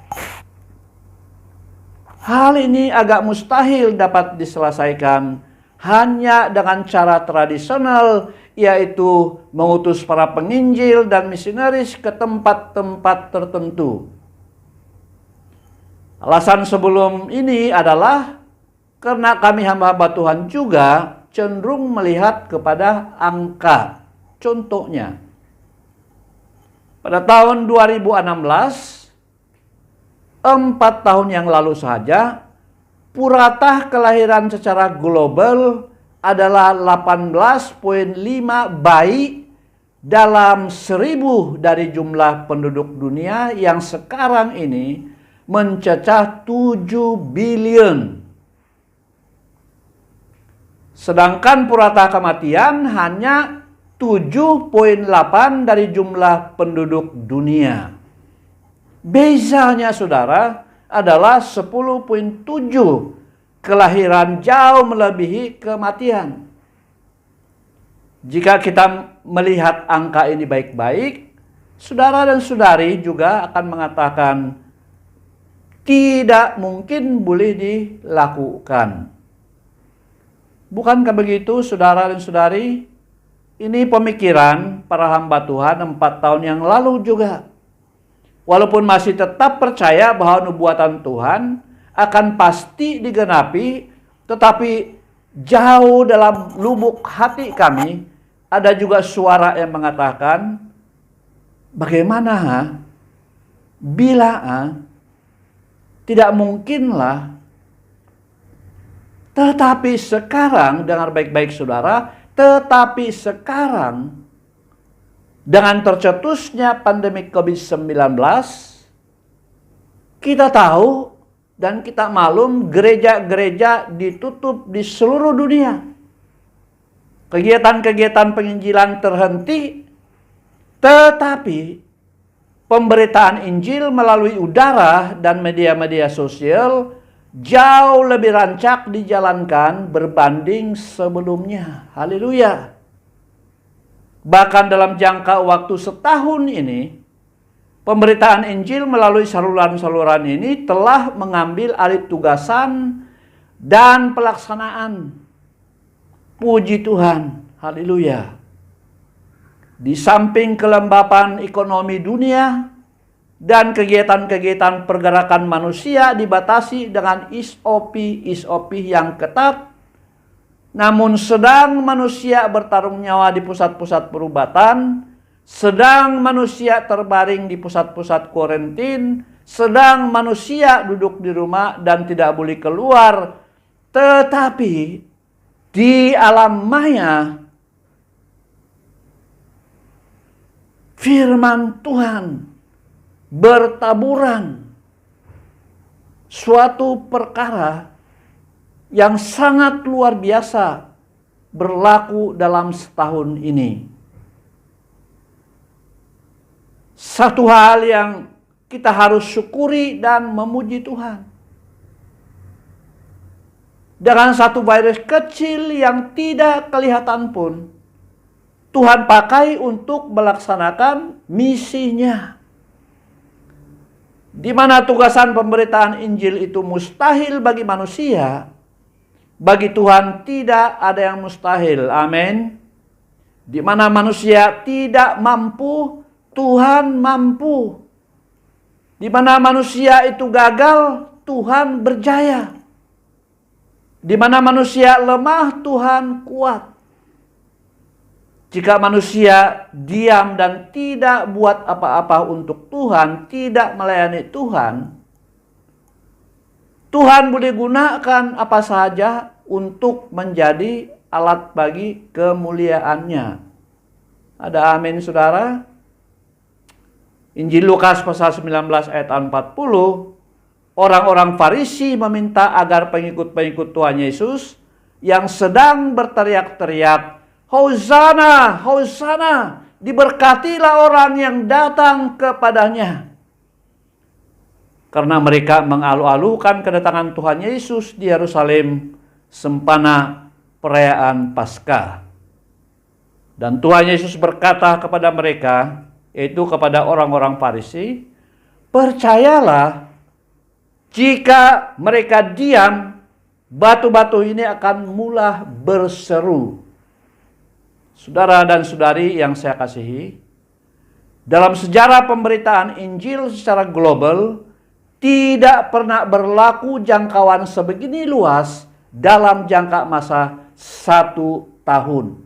Hal ini agak mustahil dapat diselesaikan hanya dengan cara tradisional, yaitu mengutus para penginjil dan misionaris ke tempat-tempat tertentu. Alasan sebelum ini adalah karena kami hamba-hamba Tuhan juga cenderung melihat kepada angka. Contohnya, pada tahun 2016, 4 tahun yang lalu saja, purata kelahiran secara global adalah 18,5 bayi dalam 1.000 dari jumlah penduduk dunia yang sekarang ini mencecah 7 billion. Sedangkan purata kematian hanya 7,8 dari jumlah penduduk dunia. Bezanya saudara adalah 10,7 kelahiran jauh melebihi kematian. Jika kita melihat angka ini baik-baik, saudara dan saudari juga akan mengatakan tidak mungkin boleh dilakukan. Bukankah begitu saudara dan saudari? Ini pemikiran para hamba Tuhan 4 tahun yang lalu juga. Walaupun masih tetap percaya bahwa nubuatan Tuhan akan pasti digenapi, tetapi jauh dalam lubuk hati kami ada juga suara yang mengatakan, bagaimana bila tidak mungkinlah. Tetapi sekarang, dengar baik-baik saudara, tetapi sekarang dengan tercetusnya pandemi COVID-19, kita tahu dan kita maklum gereja-gereja ditutup di seluruh dunia. Kegiatan-kegiatan penginjilan terhenti, tetapi pemberitaan Injil melalui udara dan media-media sosial jauh lebih rancak dijalankan berbanding sebelumnya. Haleluya. Bahkan dalam jangka waktu setahun ini, pemberitaan Injil melalui saluran-saluran ini telah mengambil alih tugasan dan pelaksanaan. Puji Tuhan. Haleluya. Di samping kelembapan ekonomi dunia dan kegiatan-kegiatan pergerakan manusia dibatasi dengan SOP yang ketat, namun sedang manusia bertarung nyawa di pusat-pusat perubatan, sedang manusia terbaring di pusat-pusat kuarantin, sedang manusia duduk di rumah dan tidak boleh keluar, tetapi di alam maya firman Tuhan bertaburan, suatu perkara yang sangat luar biasa berlaku dalam setahun ini. Satu hal yang kita harus syukuri dan memuji Tuhan. Dengan satu virus kecil yang tidak kelihatan pun, Tuhan pakai untuk melaksanakan misinya. Di mana tugasan pemberitaan Injil itu mustahil bagi manusia, bagi Tuhan tidak ada yang mustahil. Amin. Di mana manusia tidak mampu, Tuhan mampu. Di mana manusia itu gagal, Tuhan berjaya. Di mana manusia lemah, Tuhan kuat. Jika manusia diam dan tidak buat apa-apa untuk Tuhan, tidak melayani Tuhan, Tuhan boleh gunakan apa saja untuk menjadi alat bagi kemuliaannya. Ada amin saudara? Injil Lukas pasal 19 ayat 40, orang-orang Farisi meminta agar pengikut-pengikut Tuhan Yesus yang sedang berteriak-teriak, Hosana, Hosana, diberkatilah orang yang datang kepadanya. Karena mereka mengalu-alukan kedatangan Tuhan Yesus di Yerusalem sempana perayaan Paskah. Dan Tuhan Yesus berkata kepada mereka, yaitu kepada orang-orang Farisi, percayalah, jika mereka diam, batu-batu ini akan mula berseru. Saudara dan saudari yang saya kasihi, dalam sejarah pemberitaan Injil secara global, tidak pernah berlaku jangkauan sebegini luas dalam jangka masa 1 tahun.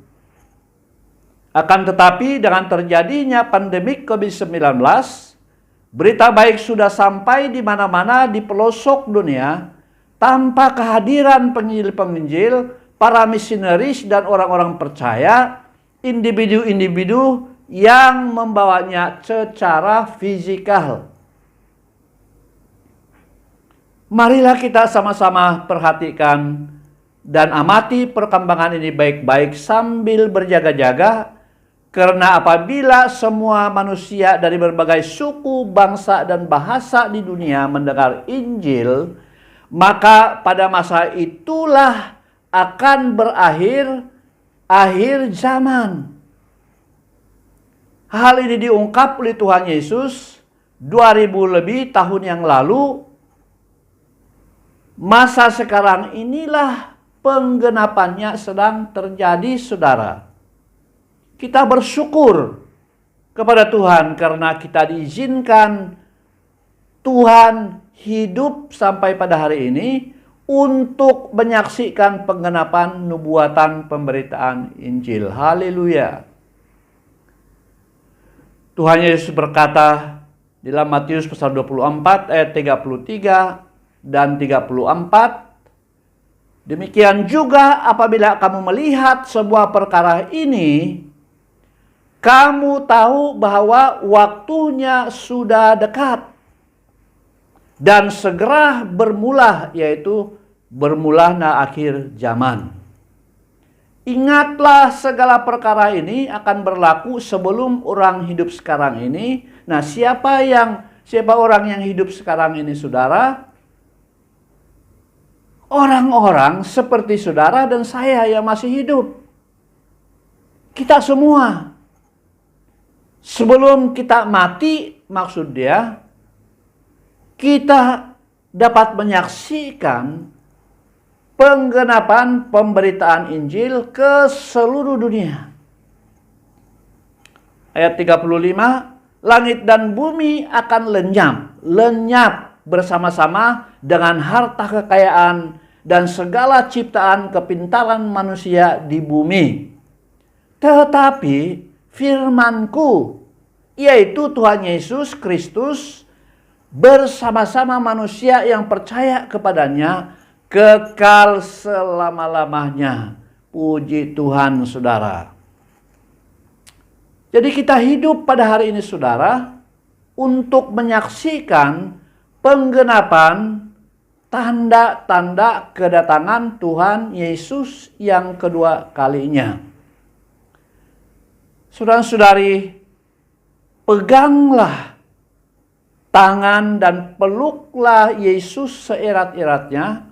Akan tetapi dengan terjadinya pandemi COVID-19, berita baik sudah sampai di mana-mana di pelosok dunia tanpa kehadiran penginjil-penginjil, para misionaris dan orang-orang percaya, individu-individu yang membawanya secara fisikal. Marilah kita sama-sama perhatikan dan amati perkembangan ini baik-baik sambil berjaga-jaga, karena apabila semua manusia dari berbagai suku, bangsa, dan bahasa di dunia mendengar Injil, maka pada masa itulah akan berakhir akhir zaman. Hal ini diungkap oleh Tuhan Yesus 2000 lebih tahun yang lalu. Masa sekarang inilah penggenapannya sedang terjadi, saudara. Kita bersyukur kepada Tuhan karena kita diizinkan Tuhan hidup sampai pada hari ini untuk menyaksikan penggenapan nubuatan pemberitaan Injil. Haleluya. Tuhan Yesus berkata di dalam Matius pasal 24 ayat 33 dan 34, demikian juga apabila kamu melihat sebuah perkara ini, kamu tahu bahwa waktunya sudah dekat dan segera bermula, yaitu bermulanya akhir zaman. Ingatlah segala perkara ini akan berlaku sebelum orang hidup sekarang ini. Nah, siapa orang yang hidup sekarang ini, saudara? Orang-orang seperti saudara dan saya yang masih hidup. Kita semua. Sebelum kita mati, maksud dia, kita dapat menyaksikan penggenapan pemberitaan Injil ke seluruh dunia. Ayat 35, langit dan bumi akan lenyap bersama-sama dengan harta kekayaan dan segala ciptaan kepintaran manusia di bumi. Tetapi firman-Ku, yaitu Tuhan Yesus Kristus, bersama-sama manusia yang percaya kepadanya, kekal selama-lamanya. Puji Tuhan, saudara. Jadi kita hidup pada hari ini, saudara, untuk menyaksikan penggenapan tanda-tanda kedatangan Tuhan Yesus yang kedua kalinya. Saudara-saudari, peganglah tangan dan peluklah Yesus seerat-eratnya,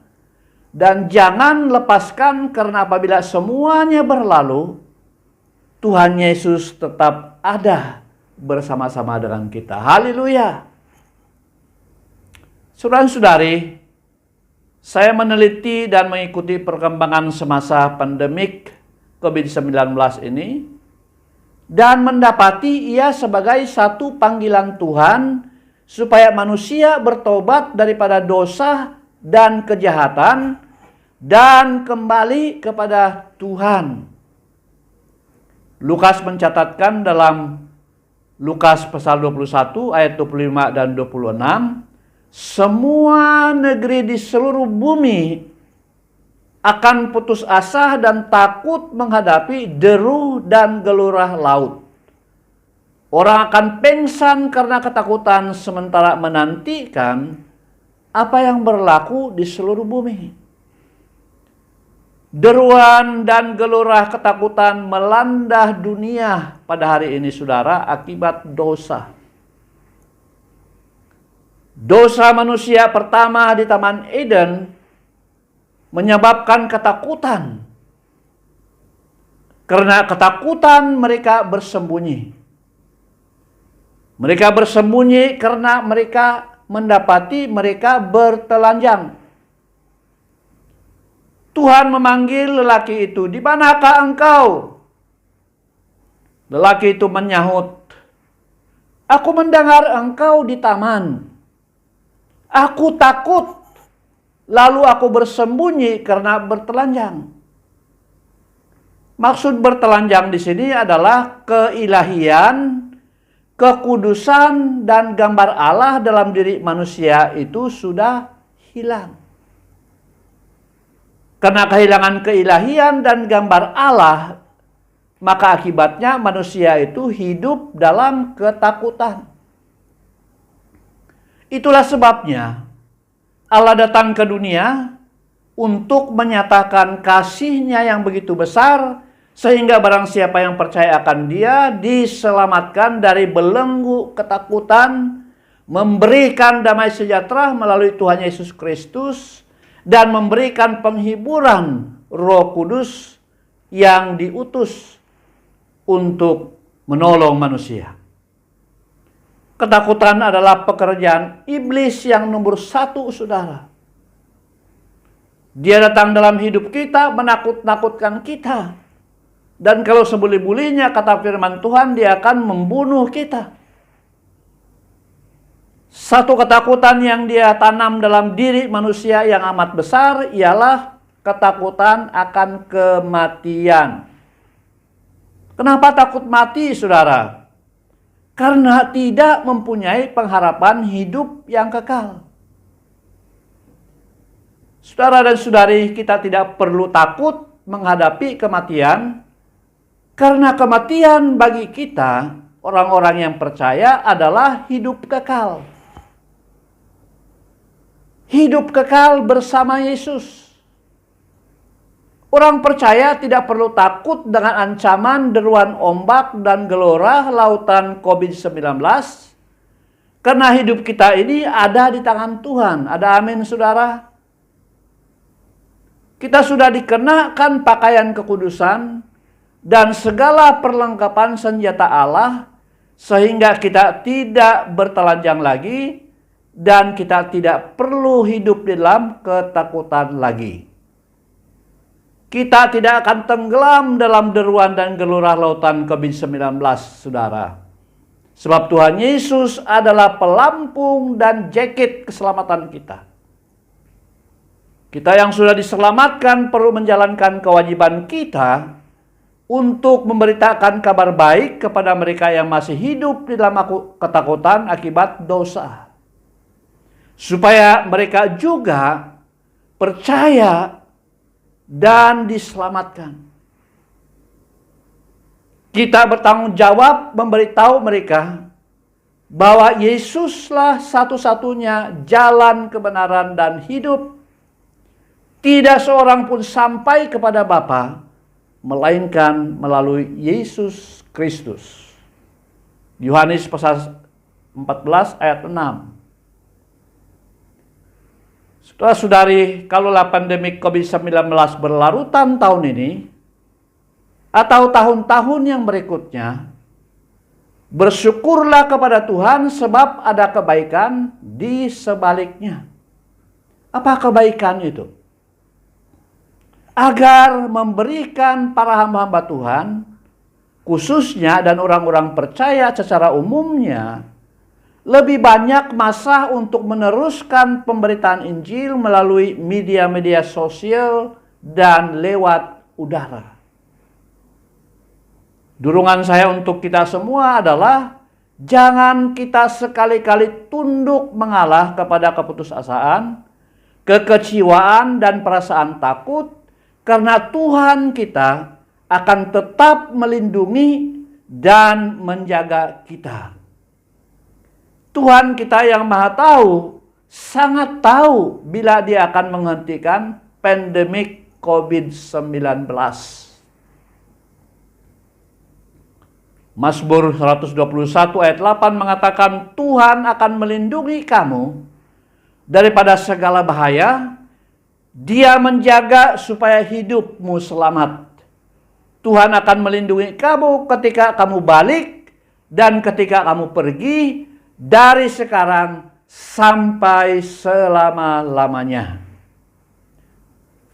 dan jangan lepaskan, karena apabila semuanya berlalu, Tuhan Yesus tetap ada bersama-sama dengan kita. Haleluya. Saudara-saudari, saya meneliti dan mengikuti perkembangan semasa pandemik COVID-19 ini, dan mendapati ia sebagai satu panggilan Tuhan supaya manusia bertobat daripada dosa dan kejahatan dan kembali kepada Tuhan. Lukas mencatatkan dalam Lukas pasal 21 ayat 25 dan 26, semua negeri di seluruh bumi akan putus asa dan takut menghadapi deru dan gelurah laut. Orang akan pingsan karena ketakutan sementara menantikan apa yang berlaku di seluruh bumi. Deruan dan gelurah ketakutan melanda dunia pada hari ini, saudara, akibat dosa. Dosa manusia pertama di Taman Eden menyebabkan ketakutan. Karena ketakutan mereka bersembunyi. Mereka bersembunyi karena mereka mendapati mereka bertelanjang. Tuhan memanggil lelaki itu, "Di manakah engkau?" Lelaki itu menyahut, "Aku mendengar engkau di taman. Aku takut, lalu aku bersembunyi karena bertelanjang." Maksud bertelanjang di sini adalah keilahian, kekudusan, dan gambar Allah dalam diri manusia itu sudah hilang. Karena kehilangan keilahian dan gambar Allah, maka akibatnya manusia itu hidup dalam ketakutan. Itulah sebabnya Allah datang ke dunia untuk menyatakan kasih-Nya yang begitu besar, sehingga barang siapa yang percaya akan Dia diselamatkan dari belenggu ketakutan, memberikan damai sejahtera melalui Tuhan Yesus Kristus, dan memberikan penghiburan Roh Kudus yang diutus untuk menolong manusia. Ketakutan adalah pekerjaan iblis yang nomor satu, saudara. Dia datang dalam hidup kita, menakut-nakutkan kita. Dan kalau sebuli-bulinya, kata firman Tuhan, dia akan membunuh kita. Satu ketakutan yang dia tanam dalam diri manusia yang amat besar ialah ketakutan akan kematian. Kenapa takut mati, saudara? Karena tidak mempunyai pengharapan hidup yang kekal. Saudara dan saudari, kita tidak perlu takut menghadapi kematian, karena kematian bagi kita, orang-orang yang percaya, adalah hidup kekal. Hidup kekal bersama Yesus. Orang percaya tidak perlu takut dengan ancaman deruan ombak dan gelora lautan COVID-19. Karena hidup kita ini ada di tangan Tuhan. Ada amin, saudara? Kita sudah dikenakan pakaian kekudusan dan segala perlengkapan senjata Allah, sehingga kita tidak bertelanjang lagi dan kita tidak perlu hidup di dalam ketakutan lagi. Kita tidak akan tenggelam dalam deruan dan gelora lautan COVID-19, saudara. Sebab Tuhan Yesus adalah pelampung dan jaket keselamatan kita. Kita yang sudah diselamatkan perlu menjalankan kewajiban kita untuk memberitakan kabar baik kepada mereka yang masih hidup di dalam ketakutan akibat dosa. Supaya mereka juga percaya dan diselamatkan. Kita bertanggung jawab memberitahu mereka bahwa Yesuslah satu-satunya jalan kebenaran dan hidup. Tidak seorang pun sampai kepada Bapa melainkan melalui Yesus Kristus. Yohanes pasal 14 ayat 6. Saudara-saudari, kalaulah pandemi COVID-19 berlarutan tahun ini, atau tahun-tahun yang berikutnya, bersyukurlah kepada Tuhan sebab ada kebaikan di sebaliknya. Apa kebaikan itu? Agar memberikan para hamba-hamba Tuhan, khususnya dan orang-orang percaya secara umumnya, lebih banyak masa untuk meneruskan pemberitaan Injil melalui media-media sosial dan lewat udara. Dorongan saya untuk kita semua adalah jangan kita sekali-kali tunduk mengalah kepada keputusasaan, kekecewaan, dan perasaan takut, karena Tuhan kita akan tetap melindungi dan menjaga kita. Tuhan kita yang Maha Tahu sangat tahu bila Dia akan menghentikan pandemik COVID-19. Mazmur 121 ayat 8 mengatakan, Tuhan akan melindungi kamu daripada segala bahaya. Dia menjaga supaya hidupmu selamat. Tuhan akan melindungi kamu ketika kamu balik dan ketika kamu pergi dari sekarang sampai selama-lamanya.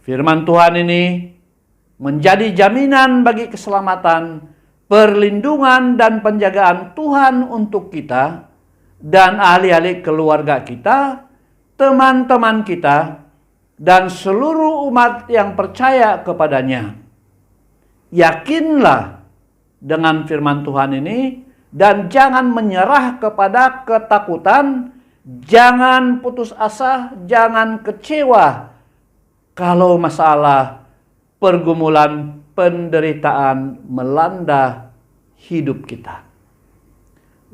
Firman Tuhan ini menjadi jaminan bagi keselamatan, perlindungan, dan penjagaan Tuhan untuk kita dan ahli-ahli keluarga kita, teman-teman kita, dan seluruh umat yang percaya kepadanya. Yakinlah dengan firman Tuhan ini dan jangan menyerah kepada ketakutan, jangan putus asa, jangan kecewa kalau masalah, pergumulan, penderitaan melanda hidup kita.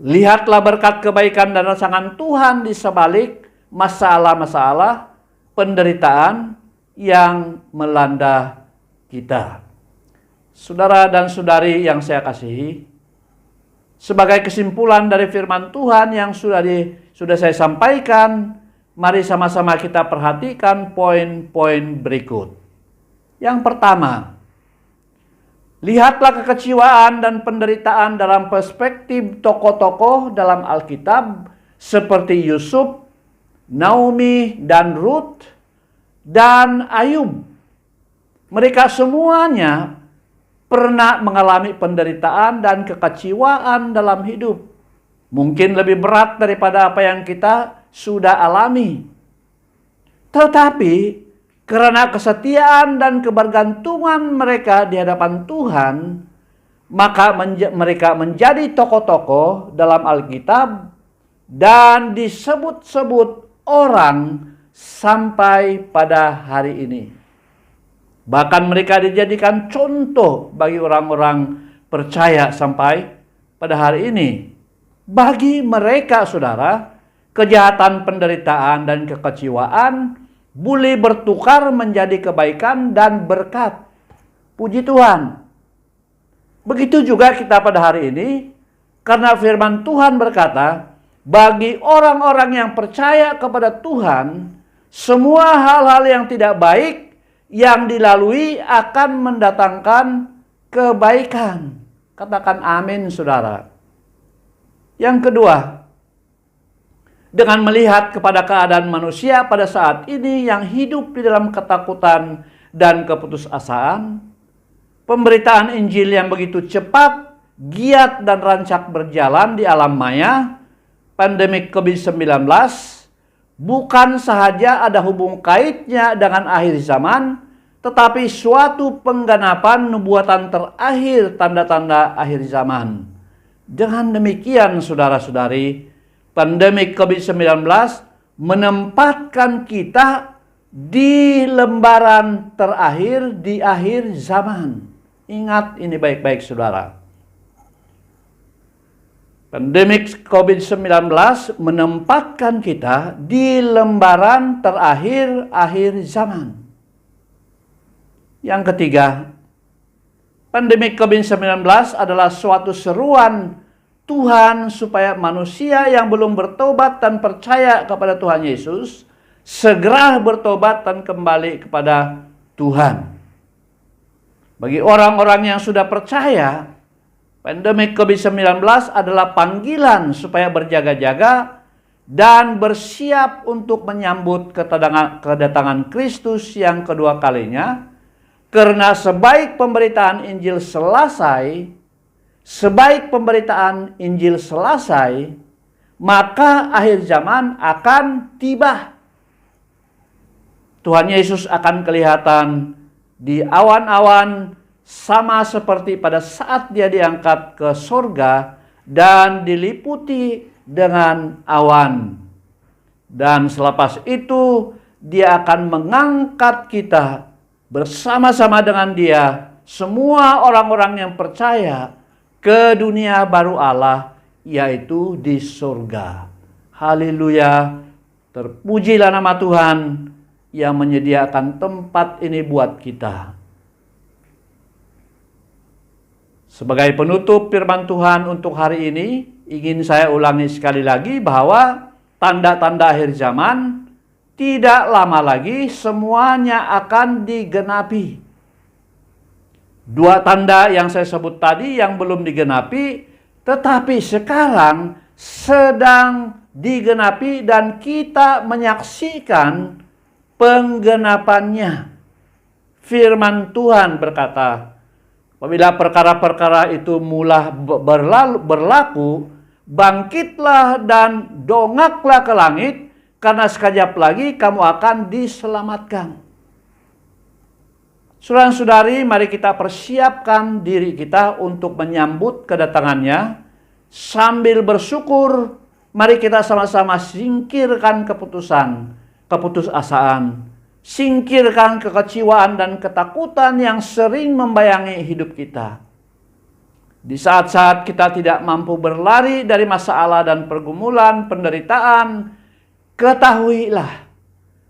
Lihatlah berkat kebaikan dan rancangan Tuhan di sebalik masalah-masalah, penderitaan yang melanda kita. Saudara dan saudari yang saya kasihi, sebagai kesimpulan dari firman Tuhan yang sudah saya sampaikan, mari sama-sama kita perhatikan poin-poin berikut. Yang pertama, lihatlah kekecewaan dan penderitaan dalam perspektif tokoh-tokoh dalam Alkitab seperti Yusuf, Naomi, dan Ruth, dan Ayub. Mereka semuanya pernah mengalami penderitaan dan kekecewaan dalam hidup. Mungkin lebih berat daripada apa yang kita sudah alami. Tetapi karena kesetiaan dan kebergantungan mereka di hadapan Tuhan, maka mereka menjadi tokoh-tokoh dalam Alkitab dan disebut-sebut orang sampai pada hari ini. Bahkan mereka dijadikan contoh bagi orang-orang percaya sampai pada hari ini. Bagi mereka, saudara, kejahatan, penderitaan, dan kekecewaan boleh bertukar menjadi kebaikan dan berkat. Puji Tuhan. Begitu juga kita pada hari ini, karena firman Tuhan berkata, bagi orang-orang yang percaya kepada Tuhan, semua hal-hal yang tidak baik yang dilalui akan mendatangkan kebaikan. Katakan amin, saudara. Yang kedua, dengan melihat kepada keadaan manusia pada saat ini yang hidup di dalam ketakutan dan keputusasaan, pemberitaan Injil yang begitu cepat, giat, dan rancak berjalan di alam maya, pandemik COVID-19 bukan sahaja ada hubung kaitnya dengan akhir zaman, tetapi suatu pengganapan nubuatan terakhir, tanda-tanda akhir zaman. Dengan demikian, saudara-saudari, pandemik COVID-19 menempatkan kita di lembaran terakhir di akhir zaman. Ingat ini baik-baik, saudara. Pandemik COVID-19 menempatkan kita di lembaran terakhir akhir zaman. Yang ketiga, pandemik COVID-19 adalah suatu seruan Tuhan supaya manusia yang belum bertobat dan percaya kepada Tuhan Yesus segera bertobat dan kembali kepada Tuhan. Bagi orang-orang yang sudah percaya, pandemik COVID-19 adalah panggilan supaya berjaga-jaga dan bersiap untuk menyambut kedatangan Kristus yang kedua kalinya. Karena sebaik pemberitaan Injil selesai, maka akhir zaman akan tiba. Tuhan Yesus akan kelihatan di awan-awan sama seperti pada saat Dia diangkat ke sorga dan diliputi dengan awan. Dan selepas itu Dia akan mengangkat kita bersama-sama dengan Dia, semua orang-orang yang percaya, ke dunia baru Allah, yaitu di surga. Haleluya. Terpujilah nama Tuhan yang menyediakan tempat ini buat kita. Sebagai penutup firman Tuhan untuk hari ini, ingin saya ulangi sekali lagi bahwa tanda-tanda akhir zaman tidak lama lagi semuanya akan digenapi. Dua tanda yang saya sebut tadi yang belum digenapi, tetapi sekarang sedang digenapi dan kita menyaksikan penggenapannya. Firman Tuhan berkata, apabila perkara-perkara itu mulai berlaku, bangkitlah dan dongaklah ke langit, karena sekejap lagi kamu akan diselamatkan. Saudara-saudari, mari kita persiapkan diri kita untuk menyambut kedatangannya. Sambil bersyukur, mari kita sama-sama singkirkan keputusasaan, singkirkan kekecewaan dan ketakutan yang sering membayangi hidup kita. Di saat-saat kita tidak mampu berlari dari masalah dan pergumulan, penderitaan, ketahuilah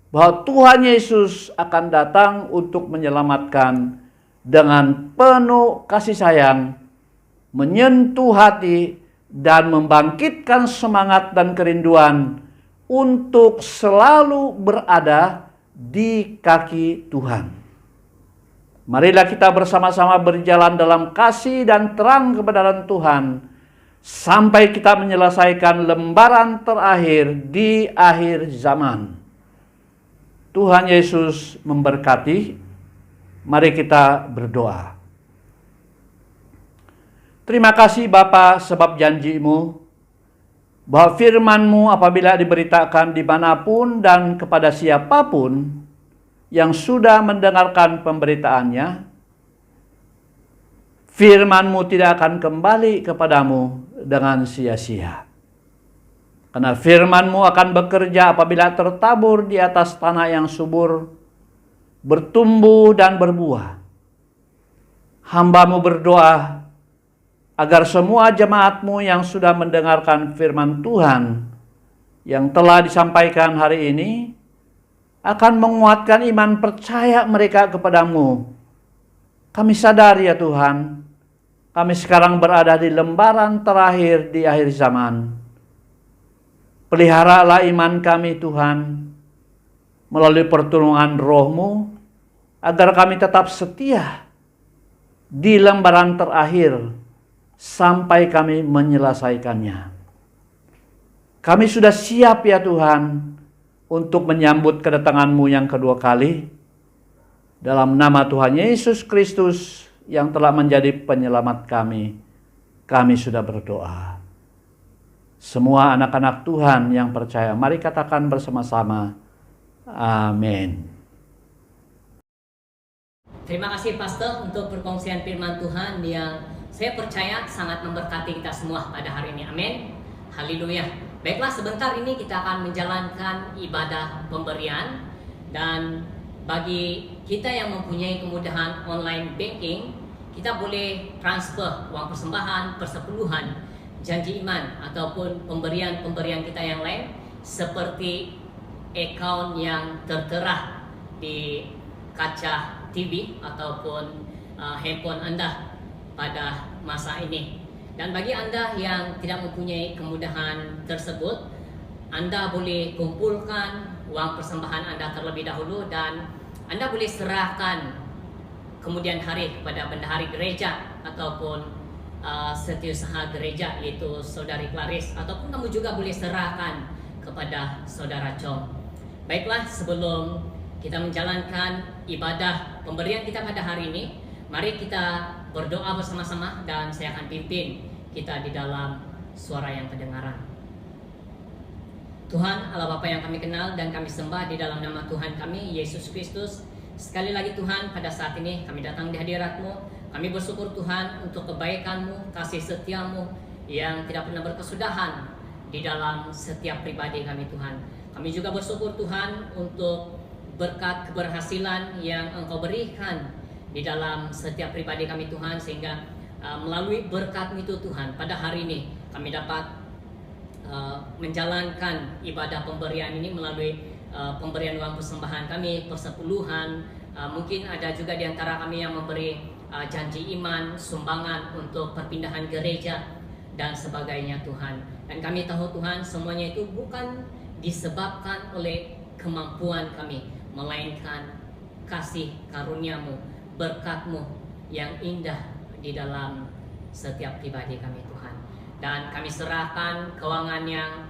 bahwa Tuhan Yesus akan datang untuk menyelamatkan dengan penuh kasih sayang, menyentuh hati, dan membangkitkan semangat dan kerinduan untuk selalu berada di kaki Tuhan. Marilah kita bersama-sama berjalan dalam kasih dan terang kebenaran Tuhan sampai kita menyelesaikan lembaran terakhir di akhir zaman. Tuhan Yesus memberkati. Mari kita berdoa. Terima kasih Bapa sebab janji-Mu bahwa firman-Mu apabila diberitakan dimanapun dan kepada siapapun yang sudah mendengarkan pemberitaannya, firman-Mu tidak akan kembali kepadamu dengan sia-sia. Karena firman-Mu akan bekerja apabila tertabur di atas tanah yang subur, bertumbuh dan berbuah. Hamba-Mu berdoa agar semua jemaat-Mu yang sudah mendengarkan firman Tuhan yang telah disampaikan hari ini akan menguatkan iman percaya mereka kepadamu. Kami sadar ya Tuhan, kami sekarang berada di lembaran terakhir di akhir zaman. Peliharalah iman kami Tuhan, melalui pertolongan Roh-Mu, agar kami tetap setia di lembaran terakhir sampai kami menyelesaikannya. Kami sudah siap ya Tuhan, untuk menyambut kedatangan-Mu yang kedua kali. Dalam nama Tuhan Yesus Kristus yang telah menjadi penyelamat kami sudah berdoa. Semua anak-anak Tuhan yang percaya, mari katakan bersama-sama, amin. Terima kasih Pastor untuk perkongsian firman Tuhan yang saya percaya sangat memberkati kita semua pada hari ini. Amin. Haleluya. Baiklah, sebentar ini kita akan menjalankan ibadah pemberian. Dan bagi kita yang mempunyai kemudahan online banking, kita boleh transfer uang persembahan, persepuluhan, janji iman, ataupun pemberian-pemberian kita yang lain, seperti account yang tertera di kaca TV ataupun handphone Anda pada masa ini. Dan bagi Anda yang tidak mempunyai kemudahan tersebut, Anda boleh kumpulkan uang persembahan Anda terlebih dahulu dan Anda boleh serahkan kemudian hari kepada bendahari gereja ataupun setiausaha gereja, yaitu Saudari Clarice, ataupun kamu juga boleh serahkan kepada Saudara Chong. Baiklah, sebelum kita menjalankan ibadah pemberian kita pada hari ini, mari kita berdoa bersama-sama dan saya akan pimpin kita di dalam suara yang kedengaran. Tuhan Allah Bapa yang kami kenal dan kami sembah di dalam nama Tuhan kami Yesus Kristus. Sekali lagi Tuhan, pada saat ini kami datang di hadirat-Mu. Kami bersyukur Tuhan untuk kebaikan-Mu, kasih setia-Mu yang tidak pernah berkesudahan di dalam setiap pribadi kami Tuhan. Kami juga bersyukur Tuhan untuk berkat keberhasilan yang Engkau berikan di dalam setiap pribadi kami Tuhan, sehingga melalui berkat itu Tuhan, pada hari ini kami dapat menjalankan ibadah pemberian ini melalui pemberian uang persembahan kami, persepuluhan. Mungkin ada juga di antara kami yang memberi janji iman, sumbangan untuk perpindahan gereja dan sebagainya Tuhan. Dan kami tahu Tuhan, semuanya itu bukan disebabkan oleh kemampuan kami, melainkan kasih karunia-Mu, berkat-Mu yang indah di dalam setiap pribadi kami Tuhan. Dan kami serahkan keuangan yang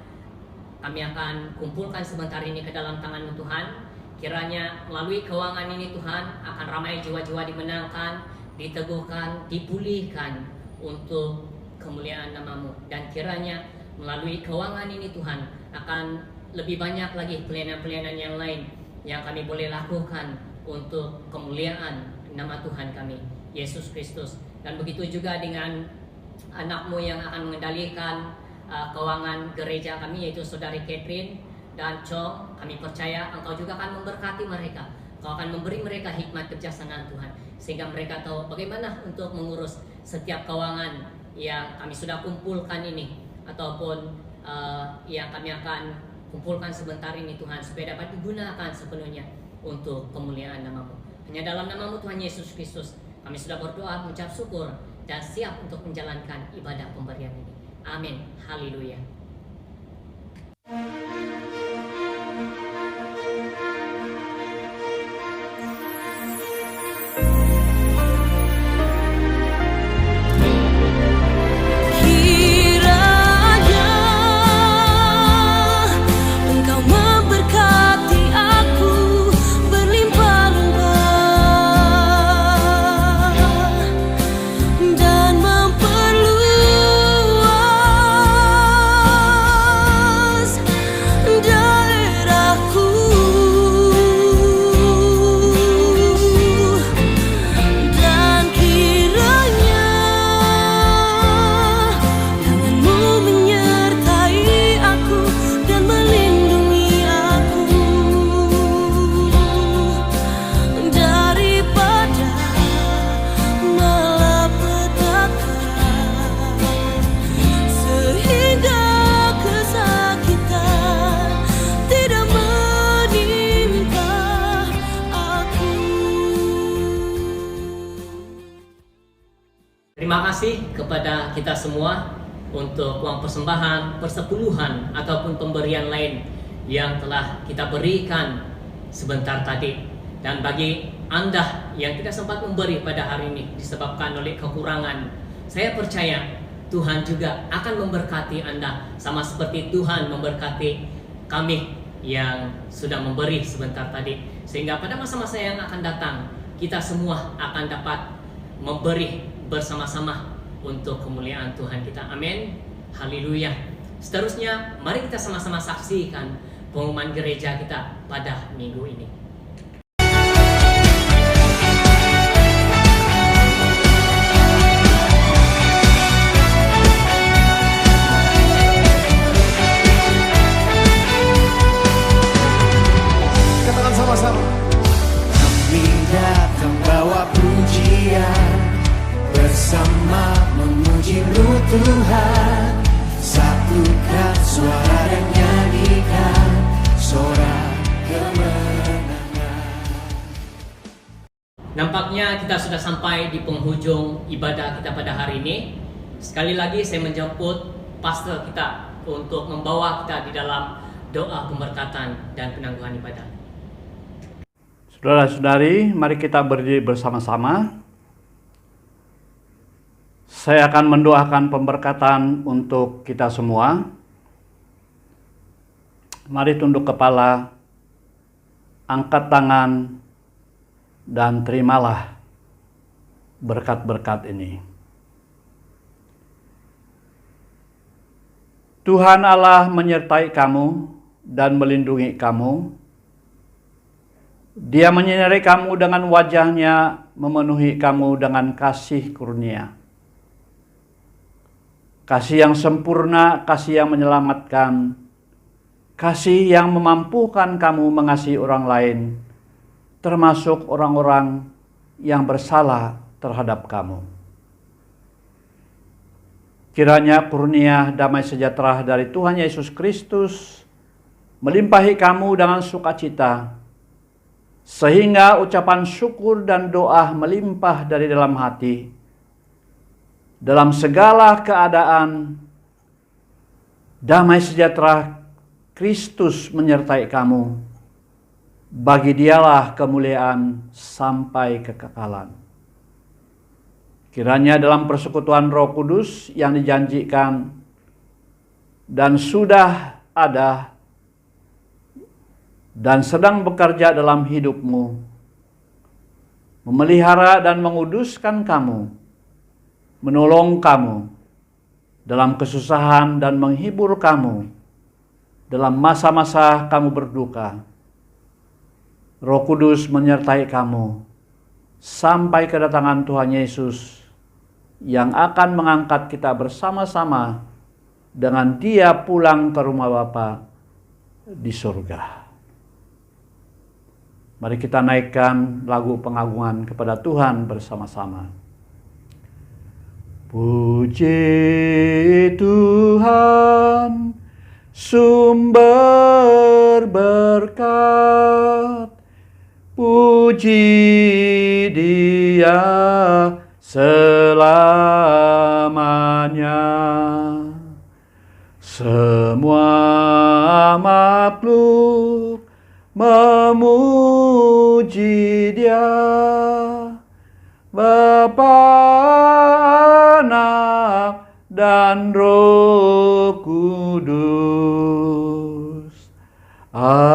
kami akan kumpulkan sebentar ini ke dalam tangan-Mu Tuhan. Kiranya melalui keuangan ini Tuhan, akan ramai jiwa-jiwa dimenangkan, diteguhkan, dipulihkan untuk kemuliaan nama-Mu. Dan kiranya melalui keuangan ini Tuhan, akan lebih banyak lagi pelayanan-pelayanan yang lain yang kami boleh lakukan untuk kemuliaan nama Tuhan kami, Yesus Kristus. Dan begitu juga dengan anak-Mu yang akan mengendalikan keuangan gereja kami, yaitu Saudari Catherine dan Chong. Kami percaya Engkau juga akan memberkati mereka. Engkau akan memberi mereka hikmat kebijaksanaan Tuhan, sehingga mereka tahu bagaimana untuk mengurus setiap keuangan yang kami sudah kumpulkan ini, ataupun yang kami akan kumpulkan sebentar ini Tuhan, supaya dapat digunakan sepenuhnya untuk kemuliaan nama-Mu. Hanya dalam nama-Mu Tuhan Yesus Kristus kami sudah berdoa, mengucap syukur, dan siap untuk menjalankan ibadah pemberian ini. Amin. Haleluya. Kiranya Engkau memberkati aku berlimpah-limpah dan memperluas daerahku, dan kiranya tangan-Mu menyertai aku dan melindungi aku daripada malapetaka, sehingga kesakitan tidak menimpa aku. Terima kasih kepada kita semua untuk uang persembahan, persepuluhan, ataupun pemberian lain yang telah kita berikan sebentar tadi. Dan bagi Anda yang tidak sempat memberi pada hari ini disebabkan oleh kekurangan, saya percaya Tuhan juga akan memberkati Anda, sama seperti Tuhan memberkati kami yang sudah memberi sebentar tadi. Sehingga pada masa-masa yang akan datang, kita semua akan dapat memberi bersama-sama untuk kemuliaan Tuhan kita. Amin. Haleluya. Seterusnya, mari kita sama-sama saksikan pengumuman gereja kita pada minggu ini. Katakan sama-sama. Kami datang bawa pujian, bersama memuji-Mu Tuhan. Satukan suara dan nyanyikan sorak kemenangan. Nampaknya kita sudah sampai di penghujung ibadah kita pada hari ini. Sekali lagi saya menjemput pastor kita untuk membawa kita di dalam doa pemberkatan dan penangguhan ibadah. Saudara-saudari, mari kita berdiri bersama-sama. Saya akan mendoakan pemberkatan untuk kita semua. Mari tunduk kepala, angkat tangan, dan terimalah berkat-berkat ini. Tuhan Allah menyertai kamu dan melindungi kamu. Dia menyinari kamu dengan wajah-Nya, memenuhi kamu dengan kasih karunia. kasih yang sempurna, kasih yang menyelamatkan, kasih yang memampukan kamu mengasihi orang lain, termasuk orang-orang yang bersalah terhadap kamu. Kiranya kurnia damai sejahtera dari Tuhan Yesus Kristus melimpahi kamu dengan sukacita, sehingga ucapan syukur dan doa melimpah dari dalam hati. Dalam segala keadaan, damai sejahtera Kristus menyertai kamu. Bagi Dialah kemuliaan sampai kekekalan. Kiranya dalam persekutuan Roh Kudus yang dijanjikan dan sudah ada dan sedang bekerja dalam hidupmu, memelihara dan menguduskan kamu, menolong kamu dalam kesusahan dan menghibur kamu dalam masa-masa kamu berduka. Roh Kudus menyertai kamu sampai kedatangan Tuhan Yesus yang akan mengangkat kita bersama-sama dengan Dia pulang ke rumah Bapa di surga. Mari kita naikkan lagu pengagungan kepada Tuhan bersama-sama. Puji Tuhan, sumber berkat, puji Dia selamanya. Semua makhluk memuji Dia, Bapa, Anak, dan Roh Kudus. Amin.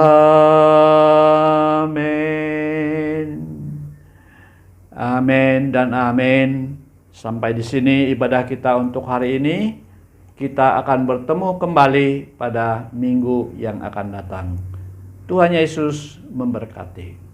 Amin dan amin. Sampai di sini ibadah kita untuk hari ini. Kita akan bertemu kembali pada minggu yang akan datang. Tuhan Yesus memberkati.